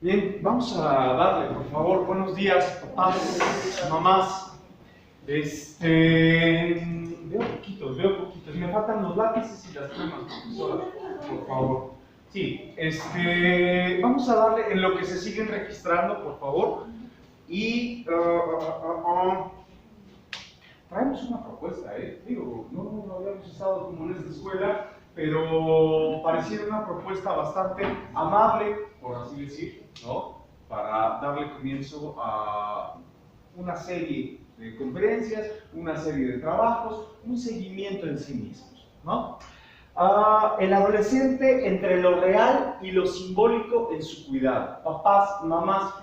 Bien, vamos a darle, por favor, buenos días, papás, mamás. Veo poquitos. Me faltan los lápices y las plumas, profesora, por favor. Sí, vamos a darle en lo que se siguen registrando, por favor. Y traemos una propuesta, Digo, no habíamos estado como en esta escuela, pero pareciera una propuesta bastante amable, por así decir, ¿no? Para darle comienzo a una serie de conferencias, una serie de trabajos, un seguimiento en sí mismos, ¿no? El adolescente entre lo real y lo simbólico en su cuidado. Papás, mamás,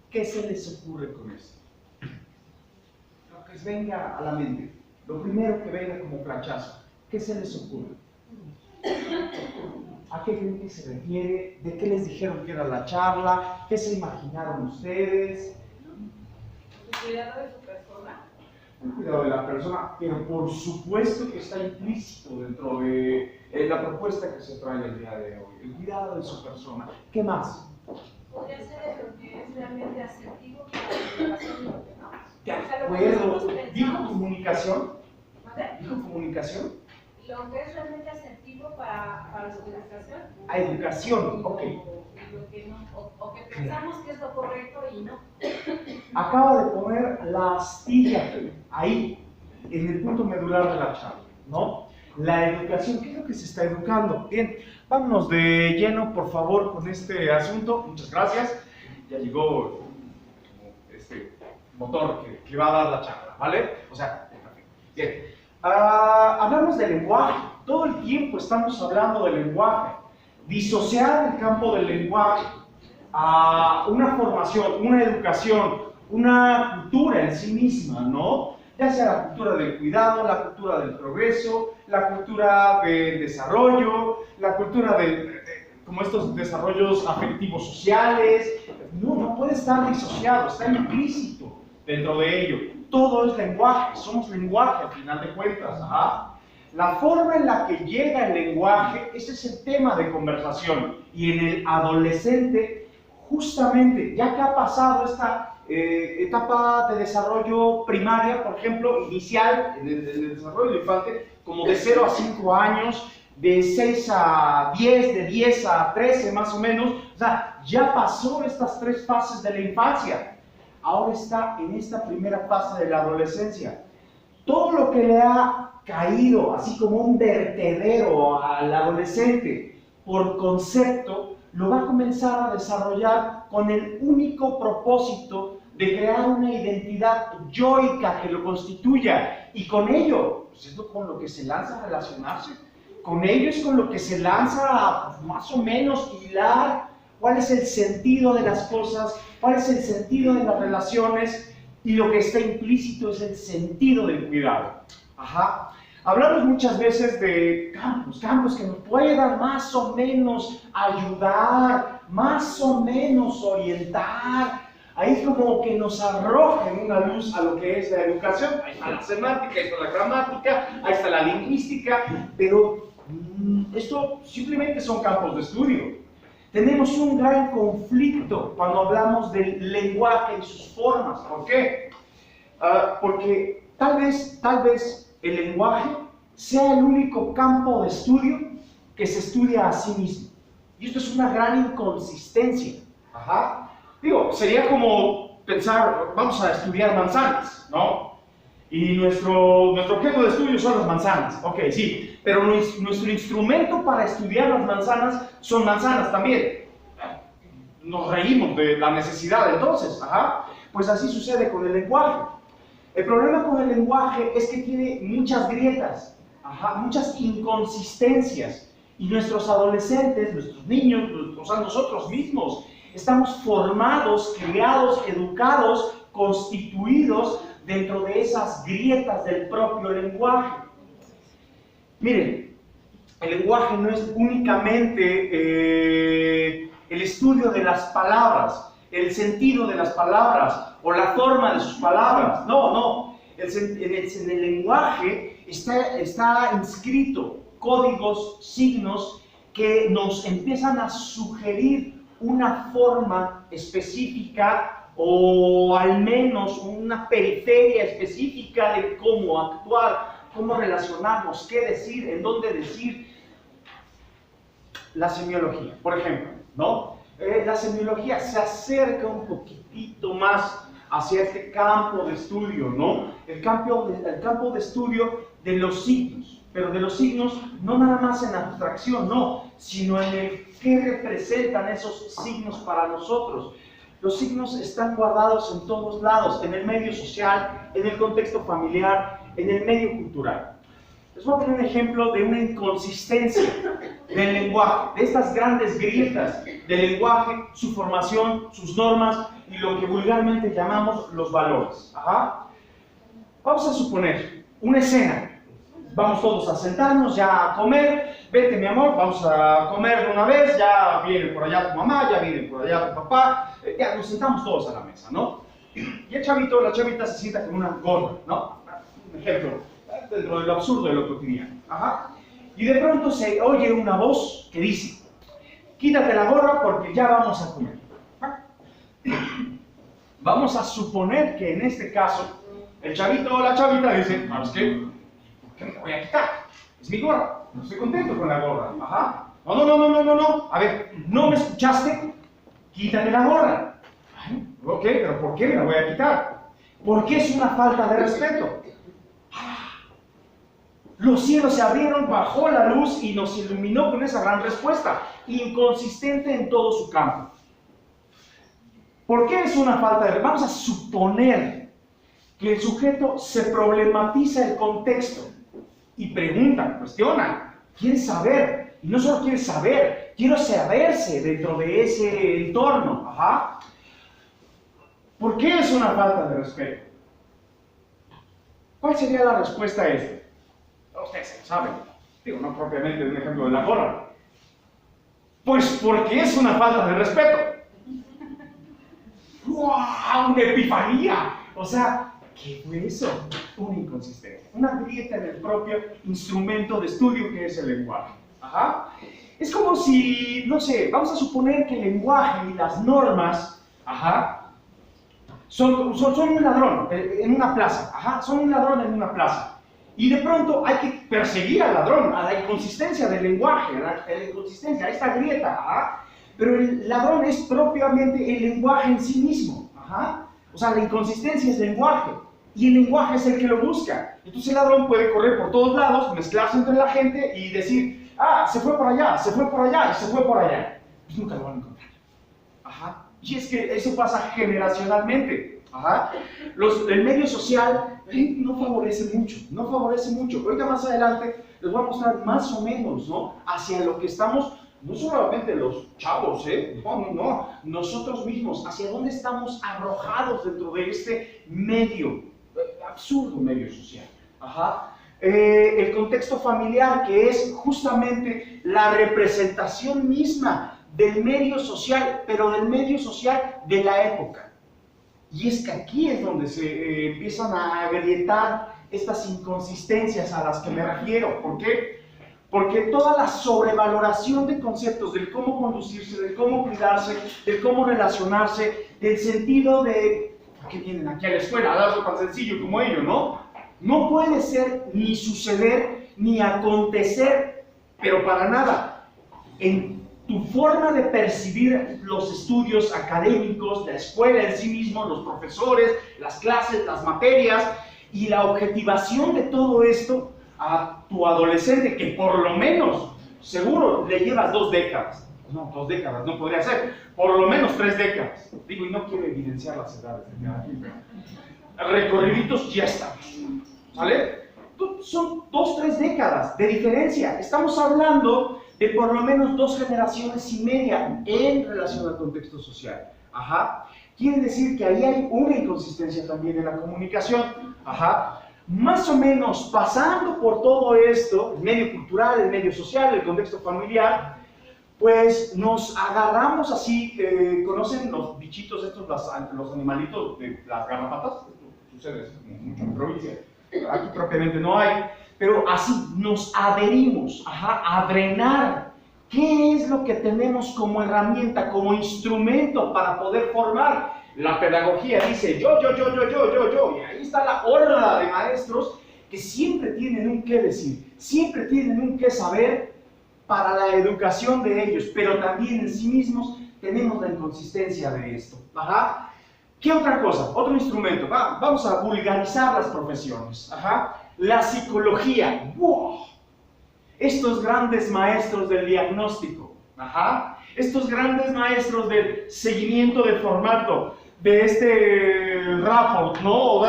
¿qué se les ocurre con esto? Lo que les venga a la mente, lo primero que venga como flachazo, ¿qué se les ocurre? ¿A qué creen que se refiere? ¿De qué les dijeron que era la charla? ¿Qué se imaginaron ustedes? El cuidado de su persona. El cuidado de la persona, pero por supuesto que está implícito dentro de la propuesta que se trae el día de hoy. El cuidado de su persona. ¿Qué más? Podría ser lo que es realmente asertivo para la educación y lo que no. ¿De O sea, lo que acuerdo? nosotros ¿Dijo pensamos. comunicación? ¿Vale? ¿Dijo comunicación? Lo que es realmente asertivo para su educación. A educación, ok. Lo que no, o que pensamos que es lo correcto y no. Acaba de poner la astilla ahí, en el punto medular de la charla, ¿no? La educación, ¿qué es lo que se está educando? Bien, vámonos de lleno, por favor, con este asunto. Muchas gracias. Ya llegó este motor que va a dar la charla, ¿vale? O sea, bien. Hablamos del lenguaje. Todo el tiempo estamos hablando del lenguaje. Disociar el campo del lenguaje a una formación, una educación, una cultura en sí misma, ¿no? Ya sea la cultura del cuidado, la cultura del progreso, la cultura del desarrollo, la cultura como estos desarrollos afectivos sociales. No puede estar disociado, está implícito dentro de ello. Todo es lenguaje, somos lenguaje al final de cuentas. Ajá. La forma en la que llega el lenguaje, ese es el tema de conversación. Y en el adolescente, justamente, ya que ha pasado esta etapa de desarrollo primaria, por ejemplo, inicial, en el desarrollo del infante, como de 0 a 5 años, de 6 a 10, de 10 a 13 más o menos, o sea, ya pasó estas 3 fases de la infancia. Ahora está en esta primera fase de la adolescencia. Todo lo que le ha caído, así como un vertedero al adolescente por concepto, lo va a comenzar a desarrollar con el único propósito de crear una identidad yoica que lo constituya, y con ello, pues es con lo que se lanza a relacionarse, con ello es con lo que se lanza a pues, más o menos hilar cuál es el sentido de las cosas, cuál es el sentido de las relaciones, y lo que está implícito es el sentido del cuidado. Ajá. Hablamos muchas veces de campos que nos puedan más o menos ayudar, más o menos orientar, ahí como que nos arrojen una luz a lo que es la educación. Ahí está la semántica, ahí está la gramática, ahí está la lingüística, pero esto simplemente son campos de estudio. Tenemos un gran conflicto cuando hablamos del lenguaje y sus formas. ¿Por qué? Porque tal vez el lenguaje sea el único campo de estudio que se estudia a sí mismo. Y esto es una gran inconsistencia. Ajá. Digo, sería como pensar, vamos a estudiar manzanas, ¿no? Y nuestro objeto de estudio son las manzanas. Ok, sí, pero nuestro instrumento para estudiar las manzanas son manzanas también. Nos reímos de la necesidad entonces. Ajá. Pues así sucede con el lenguaje. El problema con el lenguaje es que tiene muchas grietas, muchas inconsistencias. Y nuestros adolescentes, nuestros niños, o sea, nosotros mismos, estamos formados, creados, educados, constituidos dentro de esas grietas del propio lenguaje. Miren, el lenguaje no es únicamente el estudio de las palabras, el sentido de las palabras o la forma de sus palabras. No. En el lenguaje está inscrito códigos, signos que nos empiezan a sugerir una forma específica o al menos una periferia específica de cómo actuar, cómo relacionarnos, qué decir, en dónde decir. La semiología, por ejemplo, ¿no? La semiología se acerca un poquitito más hacia este campo de estudio, ¿no? El campo de estudio de los signos, pero de los signos no nada más en abstracción, no, sino en el qué representan esos signos para nosotros. Los signos están guardados en todos lados, en el medio social, en el contexto familiar, en el medio cultural. Les voy a poner un ejemplo de una inconsistencia del lenguaje, de estas grandes grietas del lenguaje, su formación, sus normas y lo que vulgarmente llamamos los valores. Ajá. Vamos a suponer una escena. Vamos todos a sentarnos ya a comer. Vete, mi amor, vamos a comer de una vez. Ya viene por allá tu mamá, ya viene por allá tu papá. Ya nos sentamos todos a la mesa, ¿no? Y el chavito, la chavita se sienta con una gorra, ¿no? Un ejemplo, dentro de lo absurdo de lo cotidiano. Ajá. Y de pronto se oye una voz que dice: quítate la gorra porque ya vamos a comer. Vamos a suponer que en este caso el chavito o la chavita dice: ¿sabes qué? ¿Por qué me voy a quitar? Es mi gorra, no estoy contento con la gorra. Ajá. No. A ver, ¿no me escuchaste? Quítate la gorra. Ay, ok, pero ¿por qué me la voy a quitar? Porque es una falta de respeto. Los cielos se abrieron, bajó la luz y nos iluminó con esa gran respuesta, inconsistente en todo su campo. ¿Por qué es una falta de? Vamos a suponer que el sujeto se problematiza el contexto y pregunta, cuestiona, quiere saber, y no solo quiere saber, quiere saberse dentro de ese entorno. Ajá. ¿Por qué es una falta de respeto? ¿Cuál sería la respuesta a esto? Ustedes se lo saben. Digo, no propiamente de un ejemplo de la gorra. Pues porque es una falta de respeto. ¡Wow! ¡Una epifanía! O sea, ¿qué fue eso? Una inconsistencia. Una grieta en el propio instrumento de estudio que es el lenguaje. Ajá. Es como si, no sé, vamos a suponer que el lenguaje y las normas, ajá, son un ladrón en una plaza. Ajá, son un ladrón en una plaza. Y de pronto hay que perseguir al ladrón, a la inconsistencia del lenguaje, a la inconsistencia, a esta grieta. Ajá. Pero el ladrón es propiamente el lenguaje en sí mismo. Ajá. O sea, la inconsistencia es lenguaje. Y el lenguaje es el que lo busca. Entonces el ladrón puede correr por todos lados, mezclarse entre la gente y decir: ah, se fue por allá, se fue por allá y se fue por allá. Pues nunca lo van a encontrar. Ajá. Y es que eso pasa generacionalmente. Ajá. El medio social no favorece mucho, no favorece mucho. Ahorita más adelante les voy a mostrar más o menos, ¿no?, hacia lo que estamos, no solamente los chavos, no, nosotros mismos, hacia dónde estamos arrojados dentro de este medio, absurdo medio social. Ajá. El contexto familiar, que es justamente la representación misma del medio social, pero del medio social de la época. Y es que aquí es donde se empiezan a agrietar estas inconsistencias a las que me refiero. ¿Por qué? Porque toda la sobrevaloración de conceptos, del cómo conducirse, del cómo cuidarse, del cómo relacionarse, del sentido de ¿por qué vienen aquí a la escuela a algo tan sencillo como ello, no? No puede ser ni suceder ni acontecer, pero para nada, en tu forma de percibir los estudios académicos, la escuela en sí mismo, los profesores, las clases, las materias y la objetivación de todo esto a tu adolescente, que por lo menos, seguro, le llevas 2 décadas. No, 2 décadas, no podría ser, por lo menos 3 décadas. Digo, y no quiero evidenciar las edades de cada quien, pero recorriditos ya estamos, ¿sale? Son 2, 3 décadas de diferencia. Estamos hablando de por lo menos 2 generaciones y media en relación al contexto social. Ajá. Quiere decir que ahí hay una inconsistencia también en la comunicación. Ajá. Más o menos pasando por todo esto, el medio cultural, el medio social, el contexto familiar, pues nos agarramos así. ¿Conocen los bichitos estos, los animalitos de las garrapatas? Esto sucede mucho en provincia. Aquí propiamente no hay, pero así nos adherimos, ajá, a drenar. ¿Qué es lo que tenemos como herramienta, como instrumento para poder formar? La pedagogía dice yo, y ahí está la horda de maestros que siempre tienen un qué decir, siempre tienen un qué saber para la educación de ellos, pero también en sí mismos tenemos la inconsistencia de esto. Ajá. ¿Qué otra cosa? Otro instrumento. Vamos a vulgarizar las profesiones. Ajá. La psicología. ¡Wow! Estos grandes maestros del diagnóstico. Ajá. Estos grandes maestros del seguimiento de formato, de este rapport, ¿no?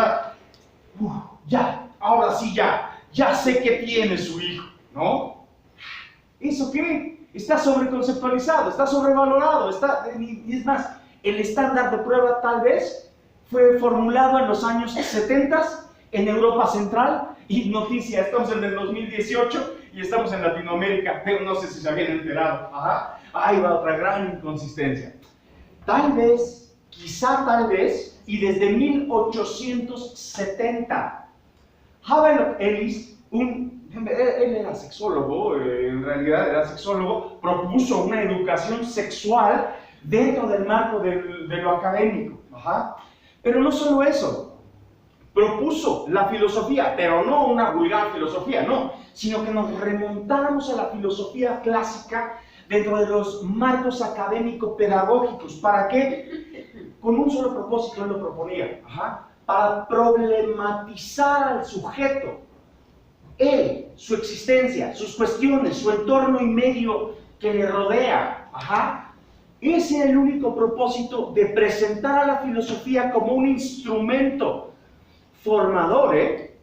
Ya, ahora sí ya sé qué tiene su hijo, ¿no? ¿Eso qué? Está sobreconceptualizado, está sobrevalorado, y es más, el estándar de prueba tal vez fue formulado en los años 70 en Europa Central, y noticia, estamos en el 2018 y estamos en Latinoamérica, pero no sé si se habían enterado. Ajá. Ahí va otra gran inconsistencia. Tal vez, quizá tal vez, y desde 1870, Havelock Ellis, él era sexólogo, en realidad era sexólogo, propuso una educación sexual dentro del marco de lo académico. Ajá. Pero no solo eso, propuso la filosofía, pero no una vulgar filosofía, no, sino que nos remontáramos a la filosofía clásica dentro de los marcos académico-pedagógicos. ¿Para qué? Con un solo propósito él lo proponía. Ajá. Para problematizar al sujeto, él, su existencia, sus cuestiones, su entorno y medio que le rodea. Ajá. Ese era el único propósito de presentar a la filosofía como un instrumento formador,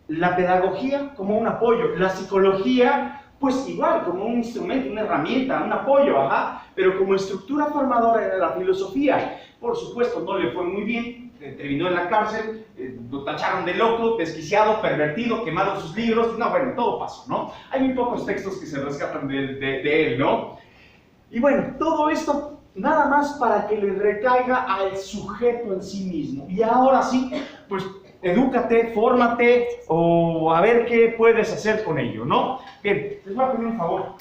la pedagogía como un apoyo, la psicología pues igual como un instrumento, una herramienta, un apoyo, ajá, pero como estructura formadora era la filosofía. Por supuesto no le fue muy bien, terminó en la cárcel, lo tacharon de loco, desquiciado, pervertido, quemaron sus libros, no, bueno, todo pasó, ¿no? Hay muy pocos textos que se rescatan de él, ¿no? Y bueno, todo esto nada más para que le recaiga al sujeto en sí mismo. Y ahora sí, pues edúcate, fórmate o a ver qué puedes hacer con ello, ¿no? Bien, les voy a pedir un favor.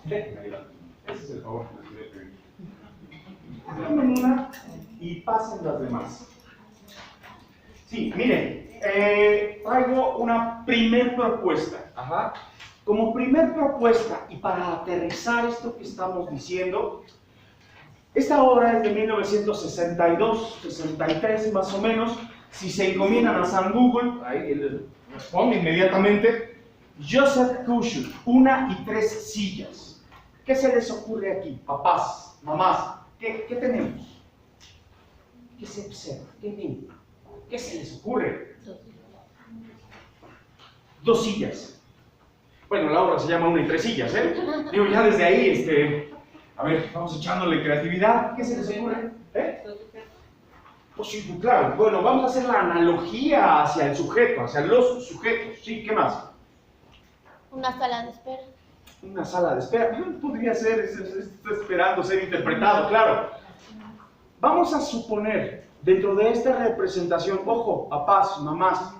Ese es el favor que les voy a pedir. Tomen una y pasen las demás. Sí, miren, traigo una primer propuesta. Ajá. Como primer propuesta y para aterrizar esto que estamos diciendo, esta obra es de 1962, 63 más o menos. Si se encomiendan a San Google, ahí les responde inmediatamente. Joseph Kushner, 1 y 3 sillas. ¿Qué se les ocurre aquí, papás, mamás? ¿Qué tenemos? ¿Qué se observa? ¿Qué ven? ¿Qué se les ocurre? 2 sillas. Bueno, la obra se llama 1 y 3 sillas, ¿eh? Digo, ya desde ahí, a ver, vamos echándole creatividad. ¿Qué se les ocurre? Pues sí, claro. Bueno, vamos a hacer la analogía hacia el sujeto, hacia los sujetos. Sí, ¿qué más? Una sala de espera. Una sala de espera. Podría ser, está esperando ser interpretado, claro. Vamos a suponer, dentro de esta representación, ojo, papás, mamás,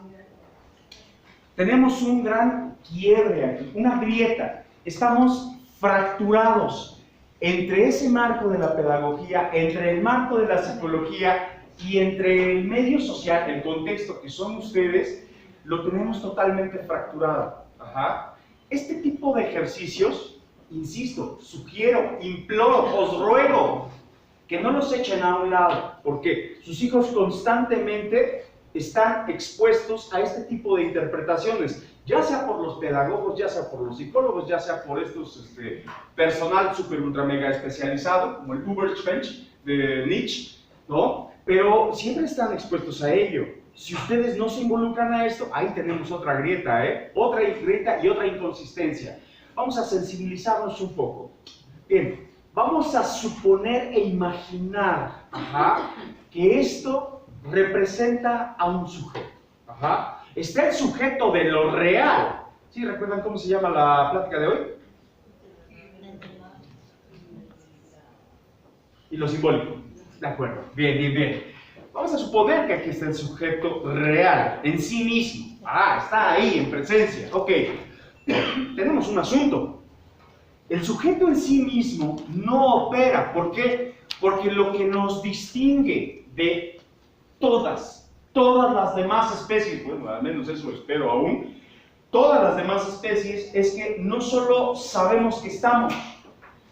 tenemos un gran quiebre aquí, una grieta. Estamos fracturados entre ese marco de la pedagogía, entre el marco de la psicología y entre el medio social, el contexto que son ustedes, lo tenemos totalmente fracturado. Ajá. Este tipo de ejercicios, insisto, sugiero, imploro, os ruego que no los echen a un lado, porque sus hijos constantemente están expuestos a este tipo de interpretaciones, ya sea por los pedagogos, ya sea por los psicólogos, ya sea por estos personal super ultra mega especializado, como el Ubermensch de Nietzsche, ¿no? Pero siempre están expuestos a ello. Si ustedes no se involucran a esto, ahí tenemos otra grieta, otra grieta y otra inconsistencia. Vamos a sensibilizarnos un poco. Bien, vamos a suponer e imaginar, que esto representa a un sujeto. Ajá. Está el sujeto de lo real. ¿Sí recuerdan cómo se llama la plática de hoy? Y lo simbólico. De acuerdo. Bien, bien, bien. Vamos a suponer que aquí está el sujeto real, en sí mismo. Está ahí, en presencia. Ok. Tenemos un asunto. El sujeto en sí mismo no opera. ¿Por qué? Porque lo que nos distingue de todas las demás especies, bueno, al menos eso espero aún, todas las demás especies, es que no solo sabemos que estamos,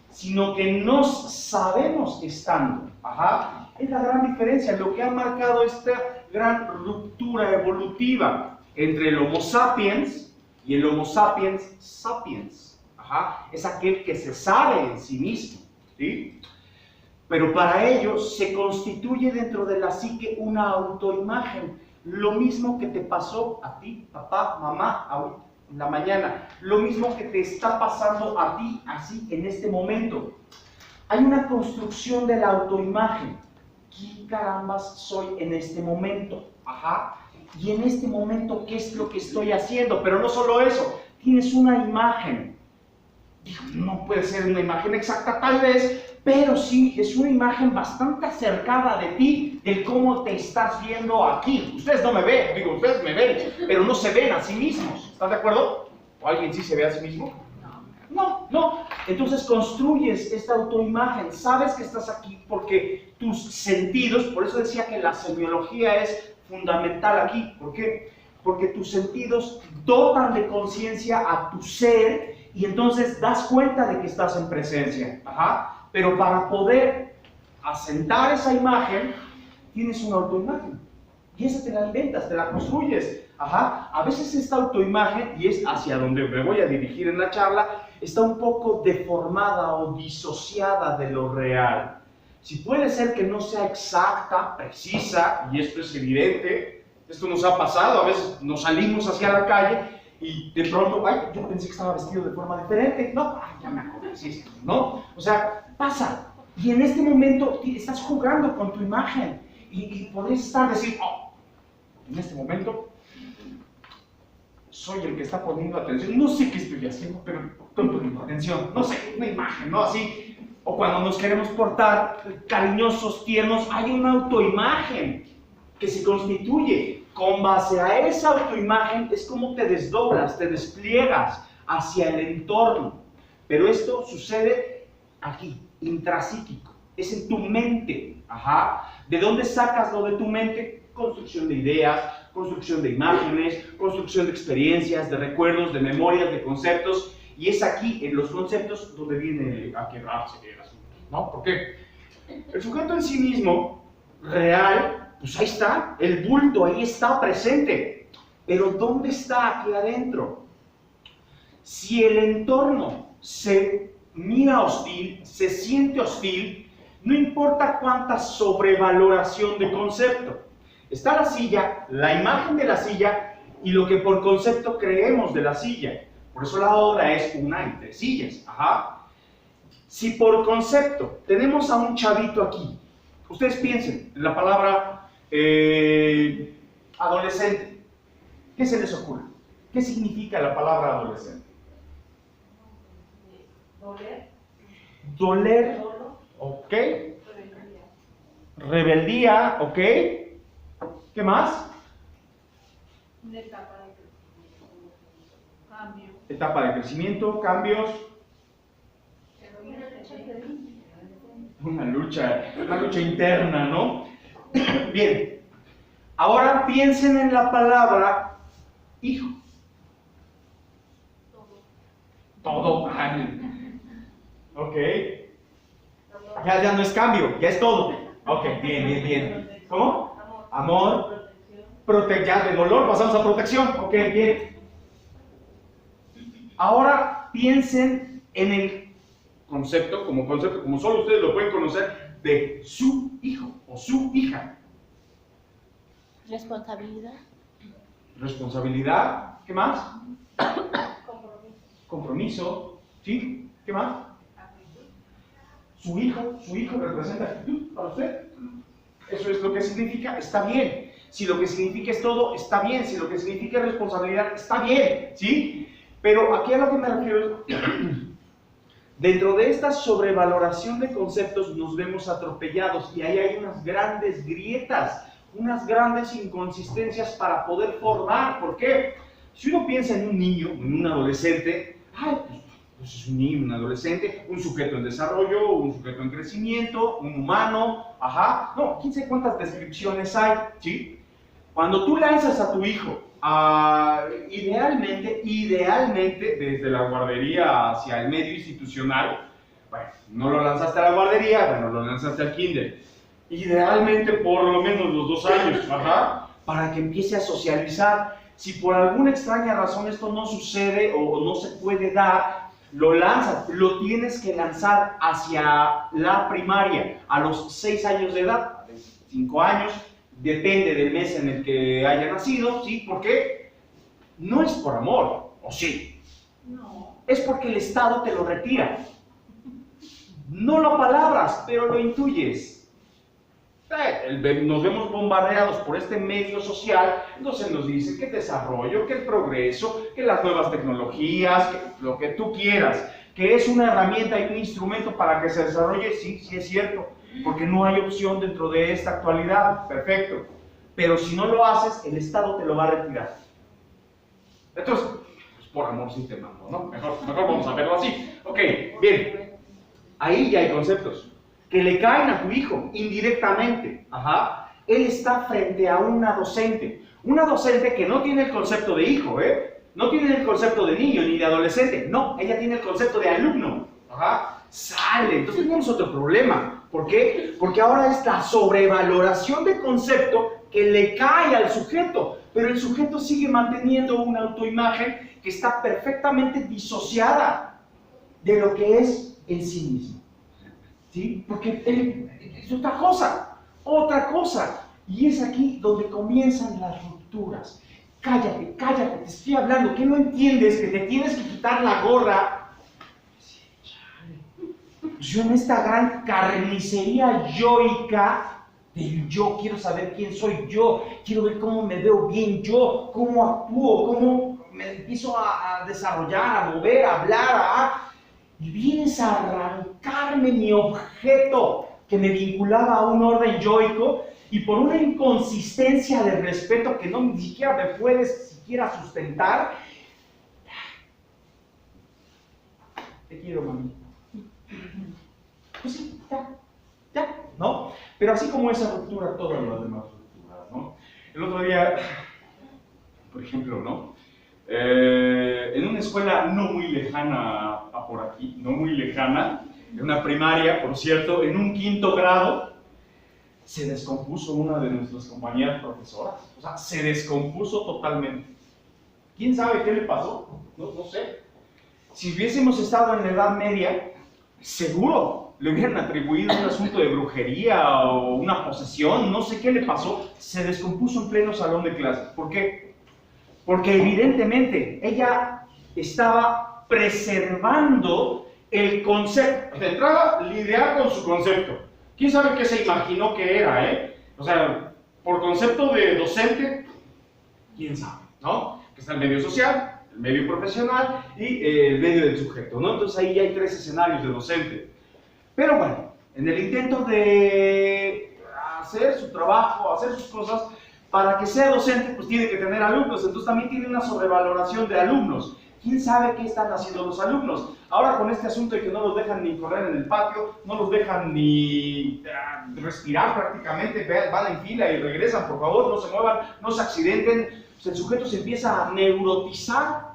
sino que nos sabemos estando. Ajá. Es la gran diferencia, lo que ha marcado esta gran ruptura evolutiva entre el Homo sapiens y el Homo sapiens sapiens. Ajá. Es aquel que se sabe en sí mismo, ¿sí? Pero para ello se constituye dentro de la psique una autoimagen. Lo mismo que te pasó a ti, papá, mamá, ahorita en la mañana. Lo mismo que te está pasando a ti, así, en este momento. Hay una construcción de la autoimagen. ¿Quién carambas soy en este momento? Ajá. Y en este momento, ¿qué es lo que estoy haciendo? Pero no solo eso, tienes una imagen. No puede ser una imagen exacta tal vez, pero sí es una imagen bastante acercada de ti, de cómo te estás viendo aquí. Ustedes no me ven, digo, ustedes me ven, pero no se ven a sí mismos. ¿Están de acuerdo? ¿O alguien sí se ve a sí mismo? No. Entonces construyes esta autoimagen, sabes que estás aquí porque tus sentidos, por eso decía que la semiología es fundamental aquí. ¿Por qué? Porque tus sentidos dotan de conciencia a tu ser y entonces das cuenta de que estás en presencia. Ajá. Pero para poder asentar esa imagen, tienes una autoimagen. Y esa te la inventas, te la construyes. Ajá. A veces esta autoimagen, y es hacia donde me voy a dirigir en la charla, está un poco deformada o disociada de lo real. Si puede ser que no sea exacta, precisa, y esto es evidente, esto nos ha pasado, a veces nos salimos hacia la calle y de pronto, ay, yo pensé que estaba vestido de forma diferente, no, ay, ya me acordé, sí, ¿no? O sea, pasa, y en este momento estás jugando con tu imagen, y podrías estar decir, oh, en este momento soy el que está poniendo atención, no sé qué estoy haciendo, pero estoy poniendo atención, no sé, una imagen, ¿no? Así, o cuando nos queremos portar cariñosos, tiernos, hay una autoimagen que se constituye. Con base a esa autoimagen es como te desdoblas, te despliegas hacia el entorno. Pero esto sucede aquí, intrapsíquico, es en tu mente. Ajá. ¿De dónde sacas lo de tu mente? Construcción de ideas, construcción de imágenes, construcción de experiencias, de recuerdos, de memorias, de conceptos. Y es aquí, en los conceptos, donde viene a quebrarse el asunto, ¿no? ¿Por qué? El sujeto en sí mismo, real, pues ahí está, el bulto ahí está presente. Pero ¿dónde está aquí adentro? Si el entorno se mira hostil, se siente hostil, no importa cuánta sobrevaloración de concepto. Está la silla, la imagen de la silla y lo que por concepto creemos de la silla. Por eso la obra es una entre sillas. Ajá. Si por concepto tenemos a un chavito aquí, ustedes piensen en la palabra adolescente. ¿Qué se les ocurre? ¿Qué significa la palabra adolescente? Doler, ok. Rebeldía, ok. ¿Qué más? Una etapa de crecimiento, cambio. Etapa de crecimiento, cambios. Una lucha interna, ¿no? Bien. Ahora piensen en la palabra hijo. Todo. Ok. Ya no es cambio, ya es todo. Ok, bien. ¿Cómo? Amor. Ya de dolor pasamos a protección. Ok, bien. Ahora piensen en el concepto, como solo ustedes lo pueden conocer, de su hijo o su hija. Responsabilidad. Responsabilidad. ¿Qué más? Compromiso. ¿Sí? ¿Qué más? Su hijo representa actitud para usted. Eso es lo que significa, está bien. Si lo que significa es todo, está bien. Si lo que significa es responsabilidad, está bien. ¿Sí? Pero aquí a lo que me refiero es, dentro de esta sobrevaloración de conceptos nos vemos atropellados y ahí hay unas grandes grietas, unas grandes inconsistencias para poder formar. ¿Por qué? Si uno piensa en un niño, en un adolescente, ay, pues, Entonces, un niño, un adolescente, un sujeto en desarrollo, un sujeto en crecimiento, un humano, ajá. No, quién sabe cuántas descripciones hay, ¿sí? Cuando tú lanzas a tu hijo, idealmente, desde la guardería hacia el medio institucional, bueno, no lo lanzaste a la guardería, bueno, lo lanzaste al kinder. Idealmente por lo menos los 2 años, ajá, para que empiece a socializar. Si por alguna extraña razón esto no sucede o no se puede dar, lo lanzas, lo tienes que lanzar hacia la primaria a los 6 años de edad, 5 años, depende del mes en el que haya nacido, ¿sí? ¿Por qué? No es por amor, ¿o sí? No. Es porque el Estado te lo retira. No lo palabras, pero lo intuyes. Nos vemos bombardeados por este medio social, entonces nos dicen que el desarrollo, que el progreso, que las nuevas tecnologías, que lo que tú quieras, que es una herramienta y un instrumento para que se desarrolle, sí, sí es cierto, porque no hay opción dentro de esta actualidad, perfecto, pero si no lo haces, el Estado te lo va a retirar. Entonces, pues por amor sí te mando, ¿no? Mejor vamos a verlo así. Ok, bien, ahí ya hay conceptos que le caen a tu hijo indirectamente. Ajá. Él está frente a una docente que no tiene el concepto de hijo, no tiene el concepto de niño ni de adolescente, no, ella tiene el concepto de alumno. Ajá. Sale, entonces tenemos otro problema. ¿Por qué? Porque ahora es la sobrevaloración de concepto que le cae al sujeto, pero el sujeto sigue manteniendo una autoimagen que está perfectamente disociada de lo que es en sí mismo. ¿Sí? Porque es otra cosa. Y es aquí donde comienzan las rupturas. Cállate, te estoy hablando, ¿qué no entiendes? Que te tienes que quitar la gorra. Yo en esta gran carnicería yoica del yo, quiero saber quién soy yo, quiero ver cómo me veo bien yo, cómo actúo, cómo me empiezo a desarrollar, a mover, a hablar, y vienes a arrancarme mi objeto que me vinculaba a un orden yoico y por una inconsistencia de respeto que no ni siquiera me puedes siquiera sustentar. Te quiero, mami. Pues sí, ya, ¿no? Pero así como esa ruptura, todas las demás rupturas, ¿no? El otro día, por ejemplo, ¿no? En una escuela no muy lejana a por aquí, no muy lejana, en una primaria, por cierto, en un 5º grado, se descompuso una de nuestras compañeras profesoras. O sea, se descompuso totalmente. ¿Quién sabe qué le pasó? No sé. Si hubiésemos estado en la Edad Media, seguro le hubieran atribuido un asunto de brujería o una posesión, no sé qué le pasó. Se descompuso en pleno salón de clase. ¿Por qué? Porque evidentemente ella estaba preservando el concepto. De entrada, lidiar con su concepto. ¿Quién sabe qué se imaginó que era, O sea, por concepto de docente, quién sabe, ¿no? Que está el medio social, el medio profesional y el medio del sujeto, ¿no? Entonces ahí ya hay 3 escenarios de docente. Pero bueno, en el intento de hacer su trabajo, hacer sus cosas, para que sea docente, pues tiene que tener alumnos, entonces también tiene una sobrevaloración de alumnos. ¿Quién sabe qué están haciendo los alumnos? Ahora con este asunto de que no los dejan ni correr en el patio, no los dejan ni respirar prácticamente, van en fila y regresan, por favor, no se muevan, no se accidenten, pues el sujeto se empieza a neurotizar.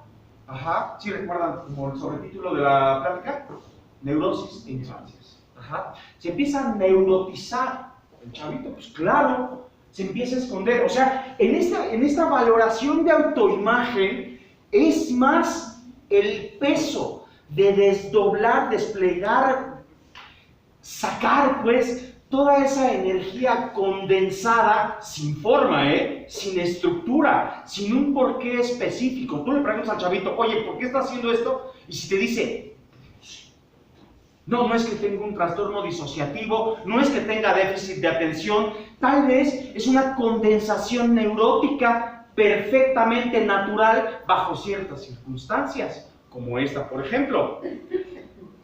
Ajá, ¿sí recuerdan como el sobretítulo de la plática? Neurosis e infancias. Ajá, se empieza a neurotizar el chavito, pues claro, se empieza a esconder. O sea, en esta valoración de autoimagen es más el peso de desdoblar, desplegar, sacar pues toda esa energía condensada, sin forma, sin estructura, sin un porqué específico. Tú le preguntas al chavito, oye, ¿por qué estás haciendo esto? Y si te dice, no es que tenga un trastorno disociativo, no es que tenga déficit de atención, tal vez es una condensación neurótica perfectamente natural bajo ciertas circunstancias, como esta, por ejemplo.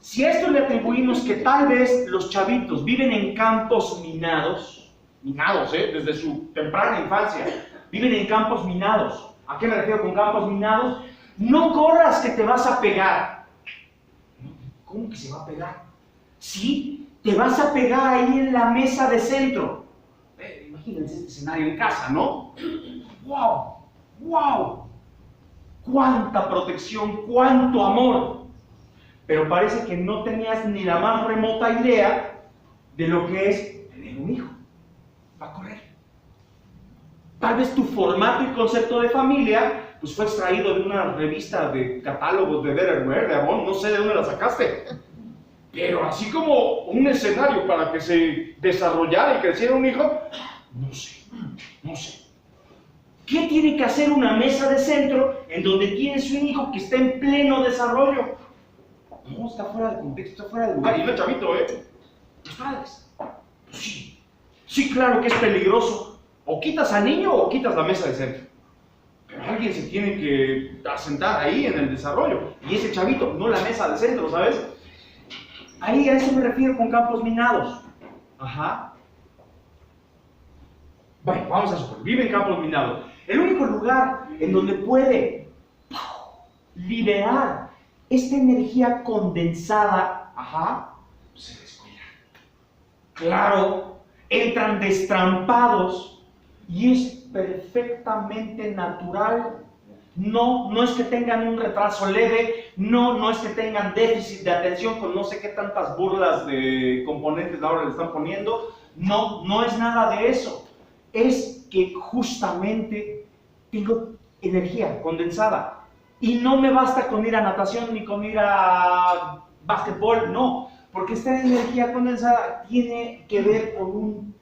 Si a esto le atribuimos que tal vez los chavitos viven en campos minados, desde su temprana infancia, viven en campos minados. ¿A qué me refiero con campos minados? No corras que te vas a pegar. ¿Cómo que se va a pegar? Sí, te vas a pegar ahí en la mesa de centro. Imagínense este escenario en casa, ¿no? ¡Wow! ¡Wow! ¡Cuánta protección! ¡Cuánto amor! Pero parece que no tenías ni la más remota idea de lo que es tener un hijo. Va a correr. Tal vez tu formato y concepto de familia pues fue extraído de una revista de catálogos de Betterware, de Avon, no sé de dónde la sacaste. Pero así como un escenario para que se desarrollara y creciera un hijo, no sé, no sé. ¿Qué tiene que hacer una mesa de centro en donde tienes un hijo que está en pleno desarrollo? No, está fuera de contexto, está fuera de lugar. Y no, chavito, los padres. Sí, sí, claro que es peligroso. O quitas al niño o quitas la mesa de centro. Pero alguien se tiene que asentar ahí en el desarrollo. Y ese chavito, no la mesa de centro, ¿sabes? Ahí a eso me refiero con campos minados. Ajá. Bueno, vamos a suponer, vive en campos minados. El único lugar en donde puede liberar esta energía condensada, ajá, se descuida. Claro, entran destrampados y es perfectamente natural. No es que tengan un retraso leve, no es que tengan déficit de atención con no sé qué tantas burlas de componentes ahora le están poniendo. No es nada de eso. Es que justamente tengo energía condensada y no me basta con ir a natación ni con ir a básquetbol, no, porque esta energía condensada tiene que ver con un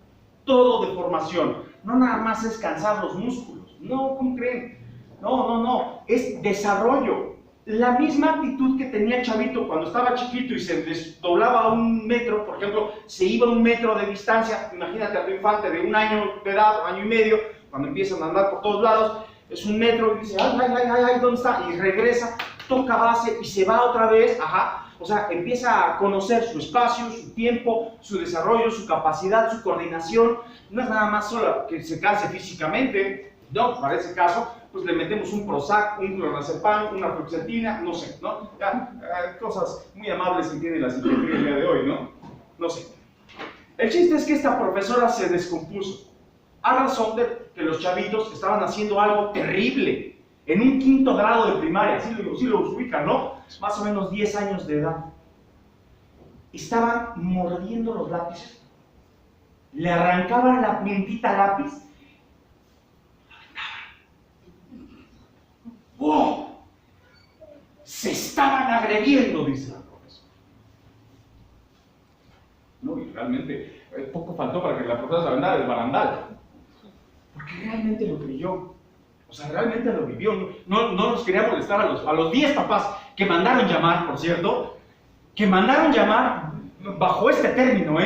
todo de formación. No nada más es cansar los músculos, no, ¿cómo creen? No, es desarrollo. La misma actitud que tenía el chavito cuando estaba chiquito y se desdoblaba a 1 metro, por ejemplo, se iba a 1 metro de distancia. Imagínate a tu infante de 1 año de edad, 1 año y medio, cuando empiezan a andar por todos lados, es 1 metro y dice, ay, ¿dónde está? Y regresa, toca base y se va otra vez, ajá. O sea, empieza a conocer su espacio, su tiempo, su desarrollo, su capacidad, su coordinación. No es nada más solo que se canse físicamente, no, para ese caso, pues le metemos un Prozac, un clonazepam, una fluoxetina, no sé, ¿no? Ya, cosas muy amables que tiene la psiquiatría el día de hoy, ¿no? No sé. El chiste es que esta profesora se descompuso, a razón de que los chavitos estaban haciendo algo terrible, en un 5º grado de primaria, sí lo ubican, ¿no? Más o menos 10 años de edad. Estaban mordiendo los lápices, le arrancaban la puntita al lápiz. ¡Oh! Se estaban agrediendo, dice la profesora. No, y realmente poco faltó para que la profesora se aventara del barandal. Porque realmente lo creyó. O sea, realmente lo vivió. No nos quería molestar a los 10 papás que mandaron llamar, por cierto, que mandaron llamar bajo este término,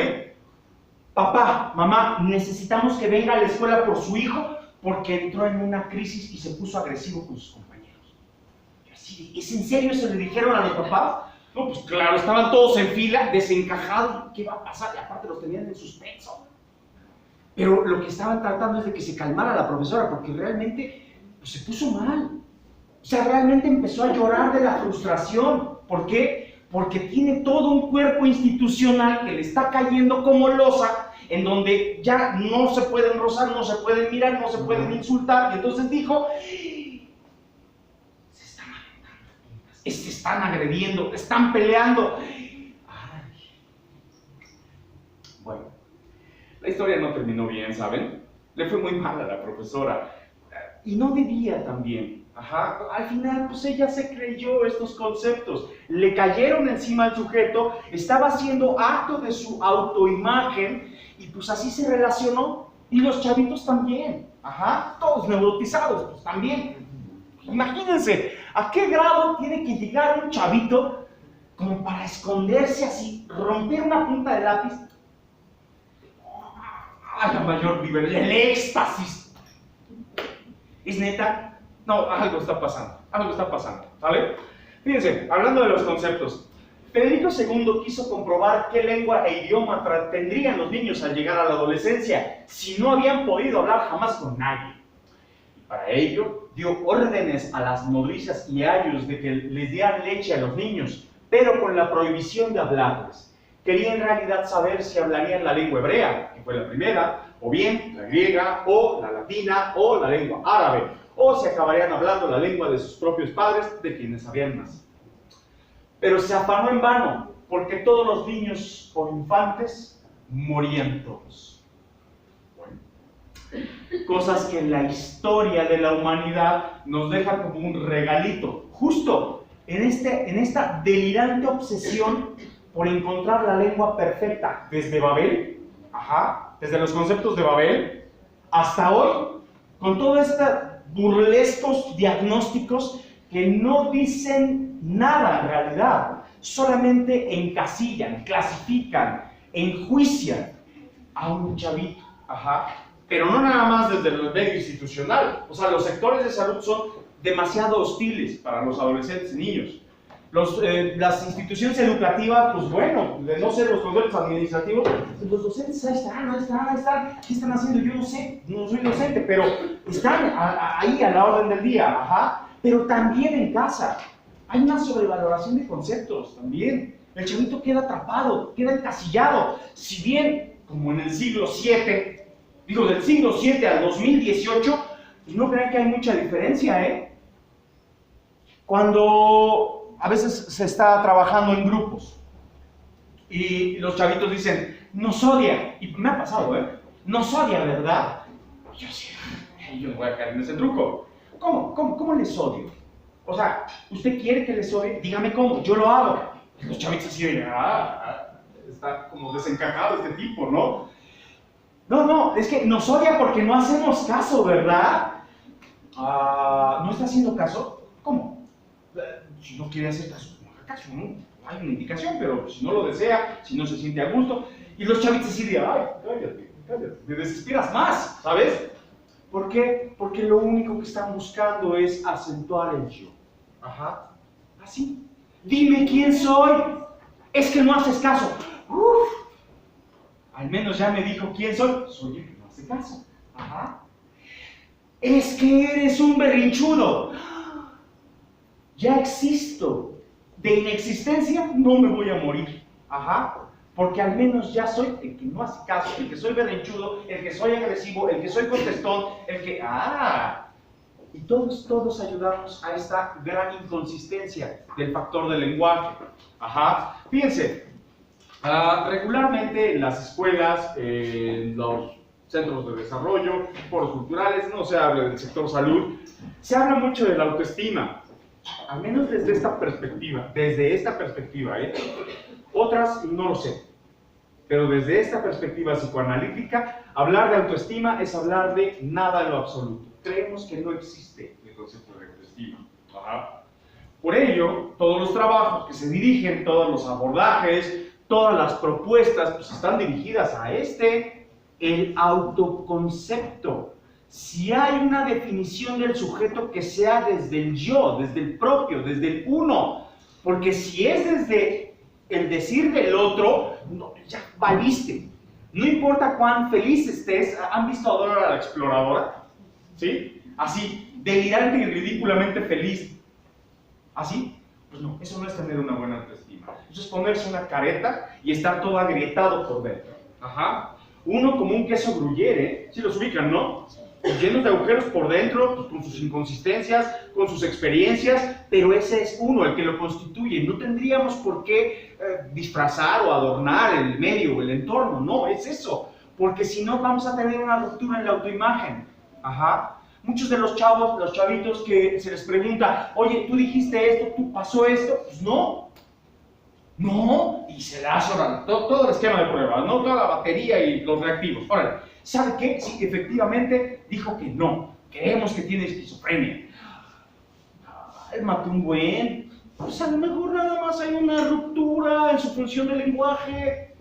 Papá, mamá, necesitamos que venga a la escuela por su hijo porque entró en una crisis y se puso agresivo con sus compañeros. Sí, ¿es en serio? ¿Se le dijeron a los papás? No, pues claro, estaban todos en fila, desencajados. ¿Qué va a pasar? Y aparte los tenían en suspenso. Pero lo que estaban tratando es de que se calmara la profesora, porque realmente pues, se puso mal. O sea, realmente empezó a llorar de la frustración. ¿Por qué? Porque tiene todo un cuerpo institucional que le está cayendo como losa, en donde ya no se pueden rozar, no se pueden mirar, no se pueden insultar. Y entonces dijo... se están agrediendo, están peleando. Ay. Bueno, la historia no terminó bien, ¿saben? Le fue muy mal a la profesora. Y no debía también. Ajá. Al final, pues ella se creyó estos conceptos. Le cayeron encima al sujeto, estaba haciendo acto de su autoimagen y pues así se relacionó. Y los chavitos también. Ajá. Todos neurotizados, pues también. Imagínense, ¿a qué grado tiene que llegar un chavito como para esconderse así, romper una punta de lápiz? ¡Ay, la mayor diversión! ¡El éxtasis! ¿Es neta? No, algo está pasando, ¿sale? Fíjense, hablando de los conceptos, Federico II quiso comprobar qué lengua e idioma tendrían los niños al llegar a la adolescencia, si no habían podido hablar jamás con nadie. Para ello, dio órdenes a las nodrizas y ayos de que les dieran leche a los niños, pero con la prohibición de hablarles. Quería en realidad saber si hablarían la lengua hebrea, que fue la primera, o bien la griega, o la latina, o la lengua árabe, o si acabarían hablando la lengua de sus propios padres, de quienes habían nacido. Pero se afanó en vano, porque todos los niños o infantes morían todos. Bueno, cosas que en la historia de la humanidad nos deja como un regalito, justo en esta delirante obsesión por encontrar la lengua perfecta, desde Babel, desde los conceptos de Babel, hasta hoy, con todos estos burlescos diagnósticos que no dicen nada en realidad, solamente encasillan, clasifican, enjuician a un chavito, pero no nada más desde el medio institucional. O sea, los sectores de salud son demasiado hostiles para los adolescentes y niños. Las instituciones educativas, pues bueno, de no ser los conceptos administrativos, los docentes ahí están, ¿qué están haciendo? Yo no sé, no soy docente, pero están ahí a la orden del día, pero también en casa. Hay una sobrevaloración de conceptos también. El chavito queda atrapado, queda encasillado. Si bien, como en el siglo VII, del siglo VII al 2018, pues no crean que hay mucha diferencia, ¿eh? Cuando a veces se está trabajando en grupos y los chavitos dicen, nos odia, y me ha pasado, nos odia, ¿verdad? Yo sí, yo no voy a caer en ese truco. ¿Cómo les odio? O sea, ¿usted quiere que les odie? Dígame cómo, yo lo hago. Y los chavitos así de, está como desencajado este tipo, ¿no? No, es que nos odia porque no hacemos caso, ¿verdad? ¿No está haciendo caso? ¿Cómo? Si no quiere hacer caso, no haga caso, ¿no? Hay una indicación, pero si no lo desea, si no se siente a gusto, y los chavitos así de, ay, cállate, te desesperas más, ¿sabes? ¿Por qué? Porque lo único que están buscando es acentuar el yo. Así. Dime quién soy. Es que no haces caso. Al menos ya me dijo quién soy. Soy el que no hace caso. Es que eres un berrinchudo. Ya existo. De inexistencia no me voy a morir. Porque al menos ya soy el que no hace caso, el que soy berrinchudo, el que soy agresivo, el que soy contestón, el que... Y todos ayudamos a esta gran inconsistencia del factor del lenguaje. Fíjense, regularmente en las escuelas, en los centros de desarrollo, foros culturales, no se habla del sector salud, se habla mucho de la autoestima. Al menos desde esta perspectiva, Otras no lo sé, pero desde esta perspectiva psicoanalítica, hablar de autoestima es hablar de nada en lo absoluto. Creemos que no existe el concepto de autoestima. Por ello, todos los trabajos que se dirigen, todos los abordajes, todas las propuestas, pues están dirigidas a el autoconcepto. Si hay una definición del sujeto que sea desde el yo, desde el propio, desde el uno, porque si es desde el decir del otro, no, ya valiste. No importa cuán feliz estés. ¿Han visto a Dora la Exploradora? ¿Sí? Así, delirante y ridículamente feliz. ¿Así? Pues no, eso no es tener una buena autoestima. Eso es ponerse una careta y estar todo agrietado por dentro. Uno como un queso gruyere, ¿sí los ubican, no? Llenos de agujeros por dentro, pues, con sus inconsistencias, con sus experiencias, pero ese es uno, el que lo constituye. No tendríamos por qué disfrazar o adornar el medio o el entorno, no, es eso, porque si no vamos a tener una ruptura en la autoimagen. Muchos de los chavos, los chavitos que se les pregunta, oye, tú dijiste esto, tú pasó esto, pues no, y se le hace todo el esquema de pruebas, ¿no? Toda la batería y los reactivos. Órale, ¿sabe qué? Sí, efectivamente dijo que no, creemos que tiene esquizofrenia. Cálmate un buen, pues a lo mejor nada más hay una ruptura en su función del lenguaje.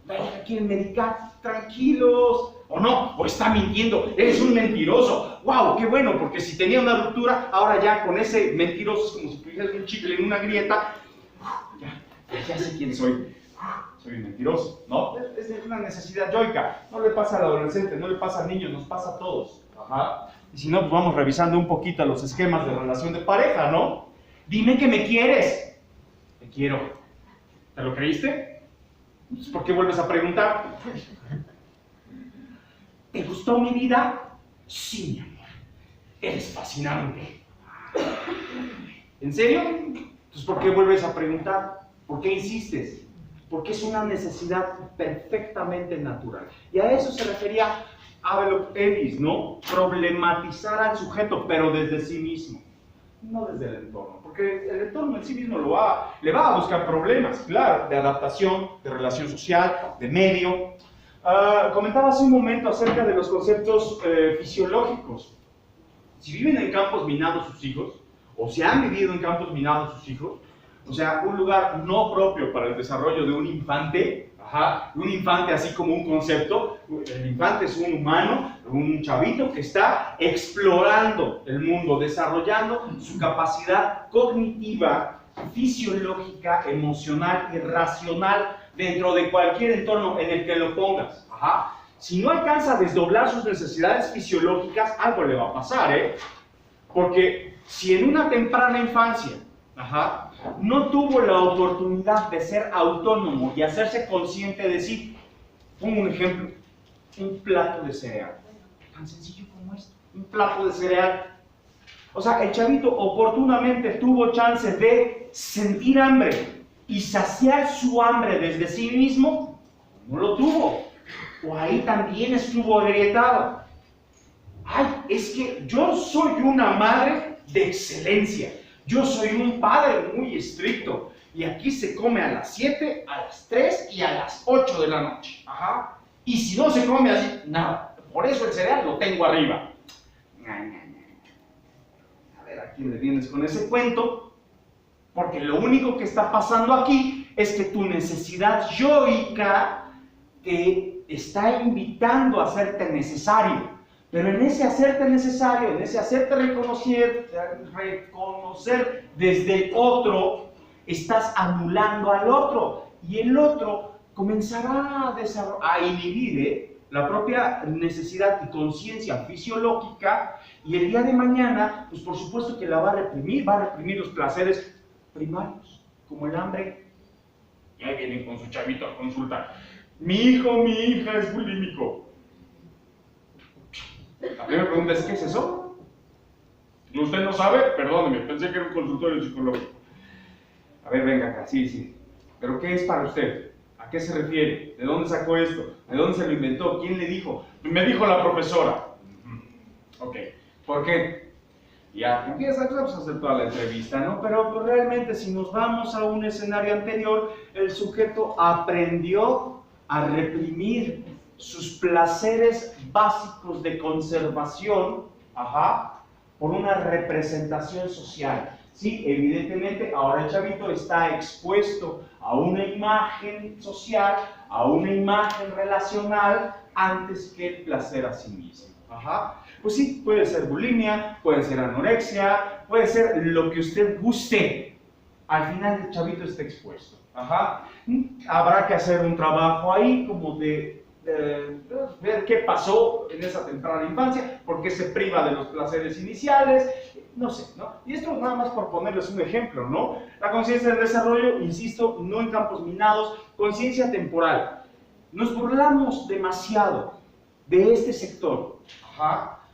La quieren medicar, tranquilos. O no, o está mintiendo, eres un mentiroso. ¡Wow! ¡Qué bueno! Porque si tenía una ruptura, ahora ya con ese mentiroso es como si pusieras un chicle en una grieta. Ya sé quién soy. Soy un mentiroso, ¿no? Es una necesidad yoica. No le pasa al adolescente, no le pasa al niño, nos pasa a todos. Y si no, pues vamos revisando un poquito los esquemas de relación de pareja, ¿no? Dime que me quieres. quiero. ¿Te lo creíste? Entonces, ¿por qué vuelves a preguntar? ¿Te gustó mi vida? Sí, mi amor. Eres fascinante. ¿En serio? Entonces, ¿por qué vuelves a preguntar? ¿Por qué insistes? Porque es una necesidad perfectamente natural. Y a eso se refería Havelock Ellis, ¿no? Problematizar al sujeto, pero desde sí mismo, no desde el entorno. Porque el entorno en sí mismo le va a buscar problemas, claro, de adaptación, de relación social, de medio. Comentaba hace un momento acerca de los conceptos fisiológicos. Si viven en campos minados sus hijos, o si han vivido en campos minados sus hijos, o sea, un lugar no propio para el desarrollo de un infante, un infante así como un concepto, el infante es un humano, un chavito que está explorando el mundo, desarrollando su capacidad cognitiva, fisiológica, emocional y racional dentro de cualquier entorno en el que lo pongas. Si no alcanza a desdoblar sus necesidades fisiológicas, algo le va a pasar, porque si en una temprana infancia no tuvo la oportunidad de ser autónomo y hacerse consciente de sí. Pongo un ejemplo, un plato de cereal, tan sencillo como esto, un plato de cereal. O sea, el chavito oportunamente tuvo chance de sentir hambre y saciar su hambre desde sí mismo, no lo tuvo, o ahí también estuvo agrietado. Ay, es que yo soy una madre de excelencia. Yo soy un padre muy estricto y aquí se come a las 7, a las 3 y a las 8 de la noche. Y si no se come así, nada. Por eso el cereal lo tengo arriba. A ver, ¿a quién le vienes con ese cuento? Porque lo único que está pasando aquí es que tu necesidad yoica te está invitando a hacerte necesario. Pero en ese hacerte necesario, en ese hacerte reconocer desde el otro, estás anulando al otro. Y el otro comenzará a inhibir la propia necesidad y conciencia fisiológica. Y el día de mañana, pues por supuesto que la va a reprimir los placeres primarios, como el hambre. Y ahí vienen con su chavito a consultar. Mi hija es bulímico. La primera pregunta es, ¿qué es eso? ¿Usted no sabe? Perdóneme, pensé que era un consultorio psicológico. A ver, venga acá, sí. ¿Pero qué es para usted? ¿A qué se refiere? ¿De dónde sacó esto? ¿De dónde se lo inventó? ¿Quién le dijo? Me dijo la profesora. Ok, ¿por qué? Ya empieza a hacer toda la entrevista, ¿no? Pero realmente si nos vamos a un escenario anterior, el sujeto aprendió a reprimir sus placeres básicos de conservación, por una representación social. Sí, evidentemente ahora el chavito está expuesto a una imagen social, a una imagen relacional, antes que el placer a sí mismo. Pues sí, puede ser bulimia, puede ser anorexia, puede ser lo que usted guste. Al final el chavito está expuesto. Habrá que hacer un trabajo ahí como de ver qué pasó en esa temprana infancia, por qué se priva de los placeres iniciales, no sé, ¿no? Y esto nada más por ponerles un ejemplo, ¿no? La conciencia del desarrollo, insisto, no en campos minados, conciencia temporal. Nos burlamos demasiado de este sector.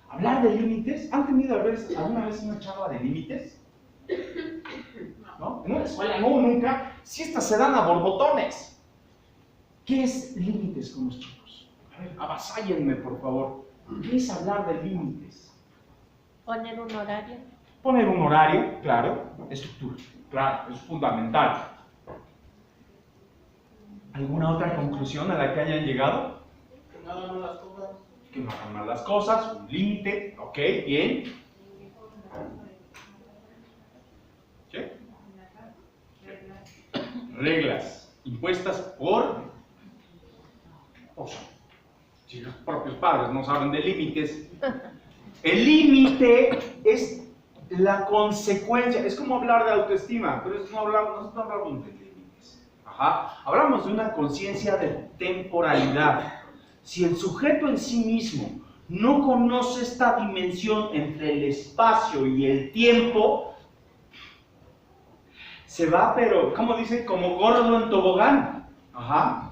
Hablar de límites, ¿han tenido alguna vez una charla de límites? ¿No? En una escuela no, nunca. Si estas se dan a borbotones. ¿Qué es límites con los chicos? A ver, avasállenme, por favor. ¿Qué es hablar de límites? Poner un horario. Poner un horario, claro. Estructura, claro, es fundamental. ¿Alguna otra conclusión a la que hayan llegado? Que no hagan las cosas. Que no hagan mal las cosas, un límite, ok, bien. ¿Sí? Reglas impuestas por... si los propios padres no saben de límites, el límite es la consecuencia, es como hablar de autoestima, pero no hablamos de límites. Hablamos de una conciencia de temporalidad. Si el sujeto en sí mismo no conoce esta dimensión entre el espacio y el tiempo, Se va, pero, ¿cómo dicen? Como gordo en tobogán. Ajá.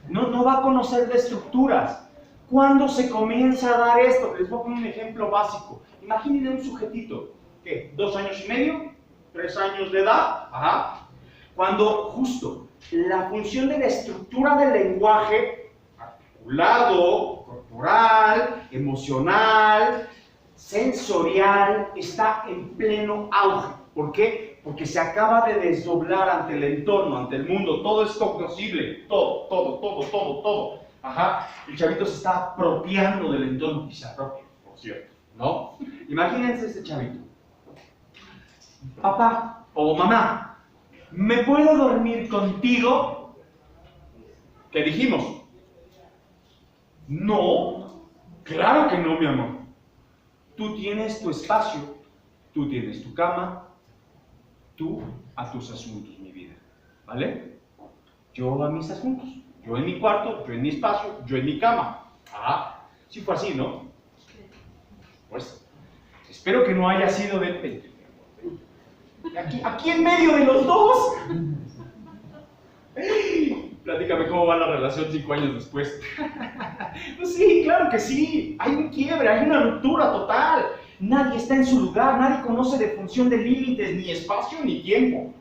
No va a conocer de estructuras. ¿Cuándo se comienza a dar esto? Les voy a poner un ejemplo básico. Imaginen un sujetito, ¿qué? 2 años y medio, 3 años de edad, ajá. Cuando justo la función de la estructura del lenguaje, articulado, corporal, emocional, sensorial, está en pleno auge. ¿Por qué? Porque se acaba de desdoblar ante el entorno, ante el mundo. Todo es cognoscible, todo. Ajá. El chavito se está apropiando del entorno y se apropia, por cierto, ¿no? Imagínense este chavito. Papá o mamá, ¿me puedo dormir contigo? ¿Qué dijimos? No, claro que no, mi amor. Tú tienes tu espacio, tú tienes tu cama, tú a tus asuntos, mi vida, ¿vale? Yo a mis asuntos, yo en mi cuarto, yo en mi espacio, yo en mi cama. Ah, sí fue así, ¿no? Pues, espero que no haya sido de... Aquí en medio de los dos. Platícame cómo va la relación 5 años después. Pues sí, claro que sí. Hay un quiebre, hay una ruptura total. Nadie está en su lugar, nadie conoce de función de límites, ni espacio, ni tiempo.